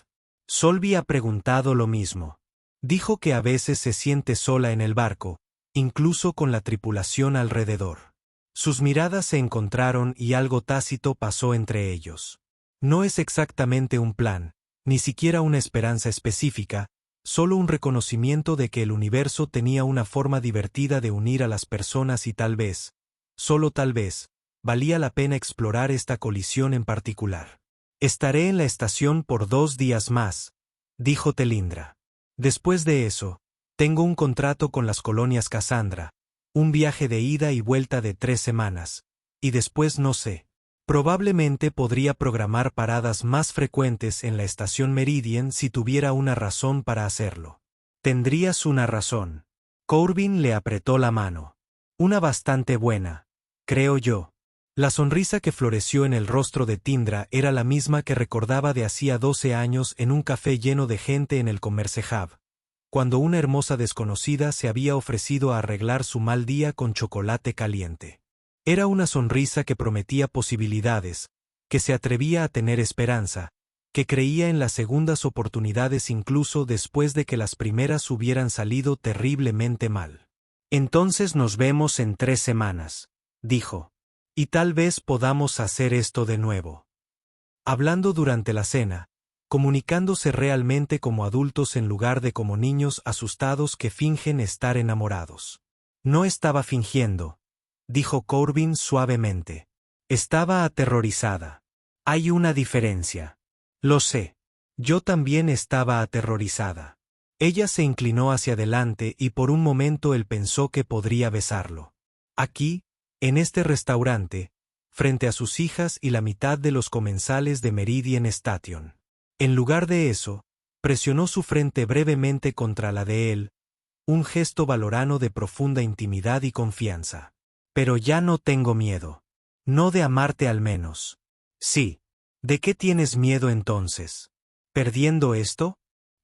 Solvi ha preguntado lo mismo. Dijo que a veces se siente sola en el barco, incluso con la tripulación alrededor. Sus miradas se encontraron y algo tácito pasó entre ellos. No es exactamente un plan, ni siquiera una esperanza específica, solo un reconocimiento de que el universo tenía una forma divertida de unir a las personas y tal vez, solo tal vez, valía la pena explorar esta colisión en particular. «Estaré en la estación por 2 días más», dijo Telindra. «Después de eso, tengo un contrato con las colonias Cassandra, un viaje de ida y vuelta de 3 semanas, y después no sé. Probablemente podría programar paradas más frecuentes en la estación Meridian si tuviera una razón para hacerlo». «Tendrías una razón». Corbin le apretó la mano. «Una bastante buena, creo yo». La sonrisa que floreció en el rostro de Tindra era la misma que recordaba de hacía 12 años en un café lleno de gente en el Commerce Hub, cuando una hermosa desconocida se había ofrecido a arreglar su mal día con chocolate caliente. Era una sonrisa que prometía posibilidades, que se atrevía a tener esperanza, que creía en las segundas oportunidades incluso después de que las primeras hubieran salido terriblemente mal. «Entonces nos vemos en 3 semanas», dijo. «Y tal vez podamos hacer esto de nuevo». Hablando durante la cena, comunicándose realmente como adultos en lugar de como niños asustados que fingen estar enamorados. «No estaba fingiendo», dijo Corbin suavemente. «Estaba aterrorizada. Hay una diferencia». «Lo sé. Yo también estaba aterrorizada». Ella se inclinó hacia adelante y por un momento él pensó que podría besarlo. Aquí, en este restaurante, frente a sus hijas y la mitad de los comensales de Meridian Station. En lugar de eso, presionó su frente brevemente contra la de él, un gesto valorano de profunda intimidad y confianza. «Pero ya no tengo miedo. No de amarte al menos». «Sí. ¿De qué tienes miedo entonces? ¿Perdiendo esto?»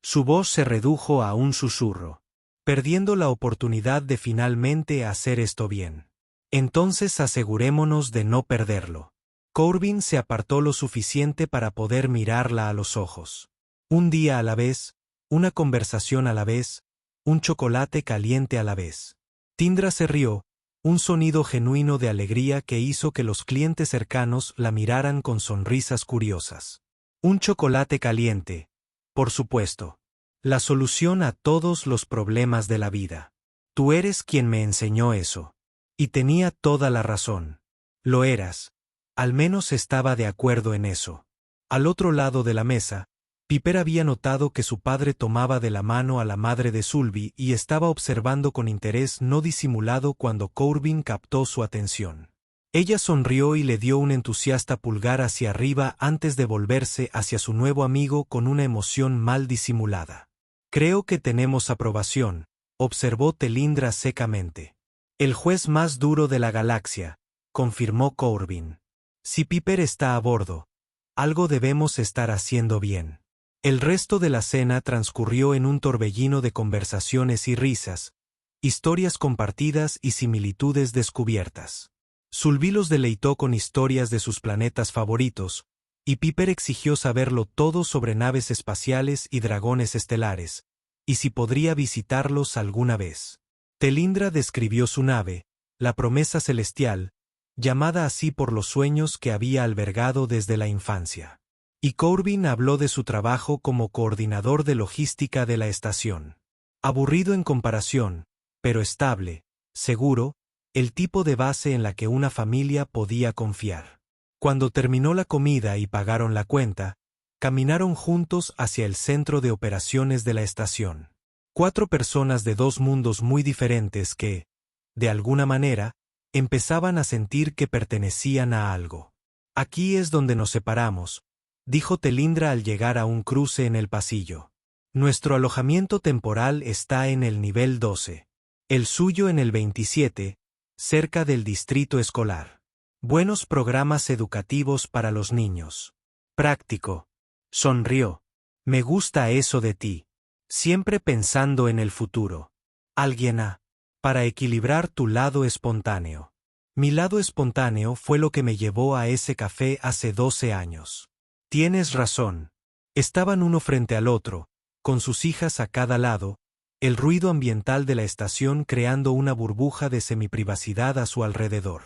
Su voz se redujo a un susurro. «Perdiendo la oportunidad de finalmente hacer esto bien». «Entonces asegurémonos de no perderlo». Corbin se apartó lo suficiente para poder mirarla a los ojos. Un día a la vez, una conversación a la vez, un chocolate caliente a la vez. Tindra se rió, un sonido genuino de alegría que hizo que los clientes cercanos la miraran con sonrisas curiosas. Un chocolate caliente, por supuesto. La solución a todos los problemas de la vida. Tú eres quien me enseñó eso. Y tenía toda la razón. Lo eras. Al menos estaba de acuerdo en eso. Al otro lado de la mesa, Piper había notado que su padre tomaba de la mano a la madre de Solvi y estaba observando con interés no disimulado cuando Corbin captó su atención. Ella sonrió y le dio un entusiasta pulgar hacia arriba antes de volverse hacia su nuevo amigo con una emoción mal disimulada. «Creo que tenemos aprobación», observó Telindra secamente. «El juez más duro de la galaxia», confirmó Corbin. «Si Piper está a bordo, algo debemos estar haciendo bien». El resto de la cena transcurrió en un torbellino de conversaciones y risas, historias compartidas y similitudes descubiertas. Solvi los deleitó con historias de sus planetas favoritos, y Piper exigió saberlo todo sobre naves espaciales y dragones estelares, y si podría visitarlos alguna vez. Telindra describió su nave, la Promesa Celestial, llamada así por los sueños que había albergado desde la infancia. Y Corbin habló de su trabajo como coordinador de logística de la estación. Aburrido en comparación, pero estable, seguro, el tipo de base en la que una familia podía confiar. Cuando terminó la comida y pagaron la cuenta, caminaron juntos hacia el centro de operaciones de la estación. 4 personas de 2 mundos muy diferentes que, de alguna manera, empezaban a sentir que pertenecían a algo. «Aquí es donde nos separamos», dijo Telindra al llegar a un cruce en el pasillo. Nuestro alojamiento temporal está en el nivel 12. El suyo en el 27, cerca del distrito escolar. Buenos programas educativos para los niños. Práctico. Sonrió. Me gusta eso de ti. Siempre pensando en el futuro. Alguien ha. Para equilibrar tu lado espontáneo. Mi lado espontáneo fue lo que me llevó a ese café hace 12 años. Tienes razón. Estaban uno frente al otro, con sus hijas a cada lado, el ruido ambiental de la estación creando una burbuja de semiprivacidad a su alrededor.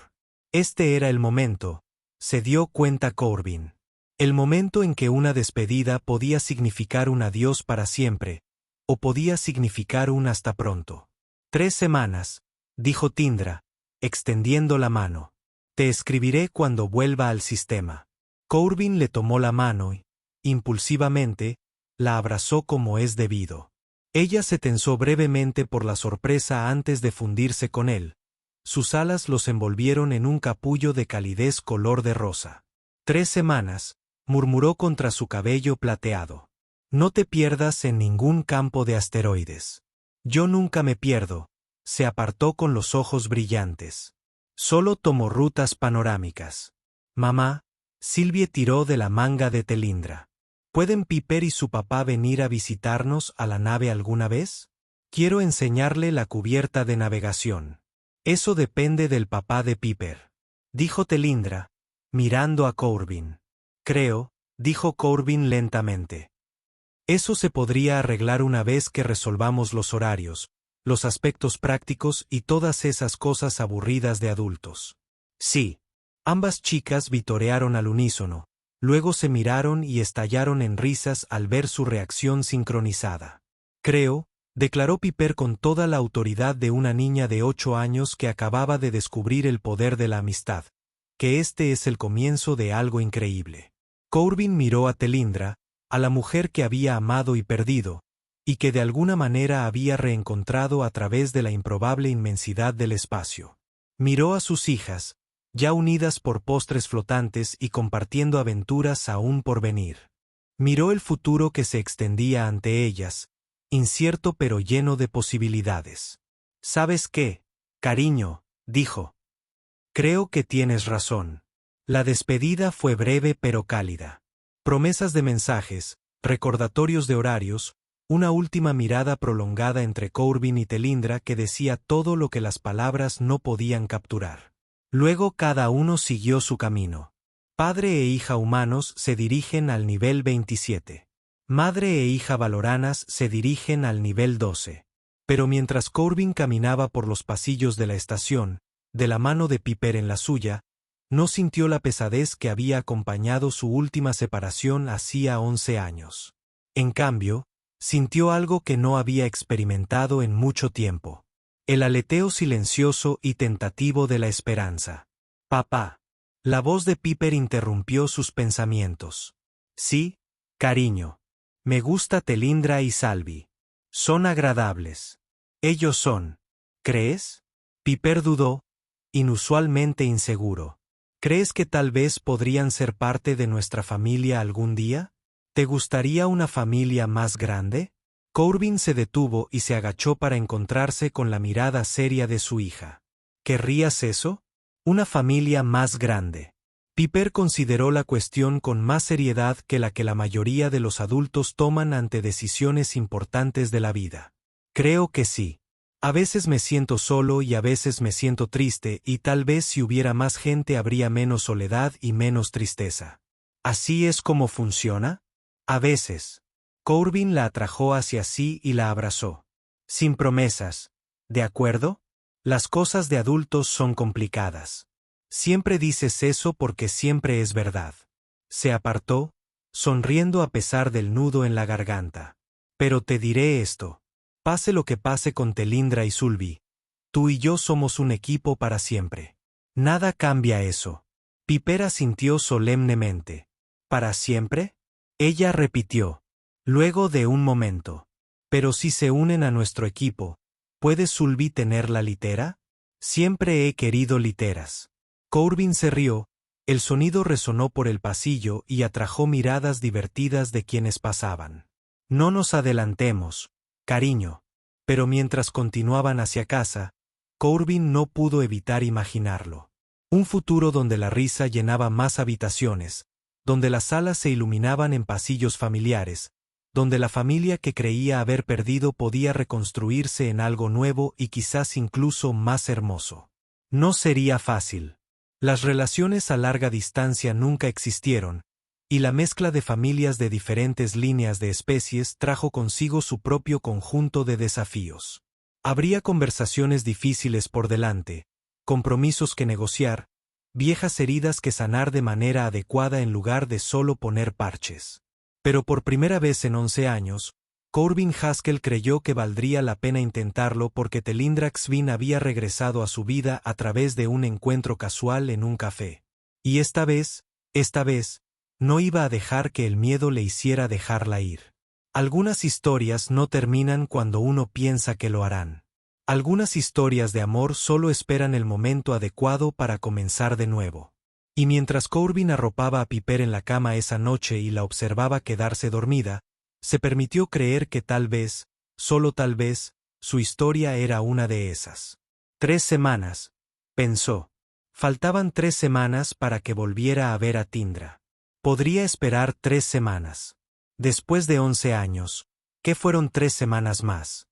Este era el momento, se dio cuenta Corbin. El momento en que una despedida podía significar un adiós para siempre, o podía significar un hasta pronto. 3 semanas, dijo Tindra, extendiendo la mano. Te escribiré cuando vuelva al sistema. Corbin le tomó la mano y, impulsivamente, la abrazó como es debido. Ella se tensó brevemente por la sorpresa antes de fundirse con él. Sus alas los envolvieron en un capullo de calidez color de rosa. 3 semanas, murmuró contra su cabello plateado. No te pierdas en ningún campo de asteroides. Yo nunca me pierdo. Se apartó con los ojos brillantes. Solo tomó rutas panorámicas. Mamá, Sylvie tiró de la manga de Telindra. ¿Pueden Piper y su papá venir a visitarnos a la nave alguna vez? Quiero enseñarle la cubierta de navegación. Eso depende del papá de Piper, dijo Telindra, mirando a Corbin. Creo, dijo Corbin lentamente. Eso se podría arreglar una vez que resolvamos los horarios, los aspectos prácticos y todas esas cosas aburridas de adultos. Sí. Ambas chicas vitorearon al unísono, luego se miraron y estallaron en risas al ver su reacción sincronizada. Creo, declaró Piper con toda la autoridad de una niña de 8 años que acababa de descubrir el poder de la amistad, que este es el comienzo de algo increíble. Corbin miró a Telindra, a la mujer que había amado y perdido, y que de alguna manera había reencontrado a través de la improbable inmensidad del espacio. Miró a sus hijas, ya unidas por postres flotantes y compartiendo aventuras aún por venir. Miró el futuro que se extendía ante ellas, incierto pero lleno de posibilidades. ¿Sabes qué, cariño?, dijo. Creo que tienes razón. La despedida fue breve pero cálida. Promesas de mensajes, recordatorios de horarios, una última mirada prolongada entre Corbin y Telindra que decía todo lo que las palabras no podían capturar. Luego cada uno siguió su camino. Padre e hija humanos se dirigen al nivel 27. Madre e hija valoranas se dirigen al nivel 12. Pero mientras Corbin caminaba por los pasillos de la estación, de la mano de Piper en la suya, no sintió la pesadez que había acompañado su última separación hacía 11 años. En cambio, sintió algo que no había experimentado en mucho tiempo. El aleteo silencioso y tentativo de la esperanza. Papá. La voz de Piper interrumpió sus pensamientos. Sí, cariño. Me gusta Telindra y Sylvie. Son agradables. Ellos son. ¿Crees? Piper dudó, inusualmente inseguro. ¿Crees que tal vez podrían ser parte de nuestra familia algún día? ¿Te gustaría una familia más grande? Corbin se detuvo y se agachó para encontrarse con la mirada seria de su hija. ¿Querrías eso? Una familia más grande. Piper consideró la cuestión con más seriedad que la mayoría de los adultos toman ante decisiones importantes de la vida. Creo que sí. A veces me siento solo y a veces me siento triste y tal vez si hubiera más gente habría menos soledad y menos tristeza. ¿Así es como funciona? A veces. Corbin la atrajo hacia sí y la abrazó. Sin promesas. ¿De acuerdo? Las cosas de adultos son complicadas. Siempre dices eso porque siempre es verdad. Se apartó, sonriendo a pesar del nudo en la garganta. Pero te diré esto. Pase lo que pase con Telindra y Sylvie, tú y yo somos un equipo para siempre. Nada cambia eso. Piper asintió solemnemente. ¿Para siempre? Ella repitió. Luego de un momento. Pero si se unen a nuestro equipo, ¿puede Sylvie tener la litera? Siempre he querido literas. Corbin se rió, El sonido resonó por el pasillo y atrajo miradas divertidas de quienes pasaban. No nos adelantemos, cariño. Pero mientras continuaban hacia casa, Corbin no pudo evitar imaginarlo. Un futuro donde la risa llenaba más habitaciones, donde las salas se iluminaban en pasillos familiares, donde la familia que creía haber perdido podía reconstruirse en algo nuevo y quizás incluso más hermoso. No sería fácil. Las relaciones a larga distancia nunca existieron, y la mezcla de familias de diferentes líneas de especies trajo consigo su propio conjunto de desafíos. Habría conversaciones difíciles por delante, compromisos que negociar, viejas heridas que sanar de manera adecuada en lugar de solo poner parches. Pero por primera vez en 11 años, Corbin Haskell creyó que valdría la pena intentarlo porque Telindrax Svin había regresado a su vida a través de un encuentro casual en un café. Y esta vez, no iba a dejar que el miedo le hiciera dejarla ir. Algunas historias no terminan cuando uno piensa que lo harán. Algunas historias de amor solo esperan el momento adecuado para comenzar de nuevo. Y mientras Corbin arropaba a Piper en la cama esa noche y la observaba quedarse dormida, se permitió creer que tal vez, solo tal vez, su historia era una de esas. 3 semanas, pensó. Faltaban 3 semanas para que volviera a ver a Tindra. Podría esperar 3 semanas. Después de 11 años, ¿qué fueron 3 semanas más?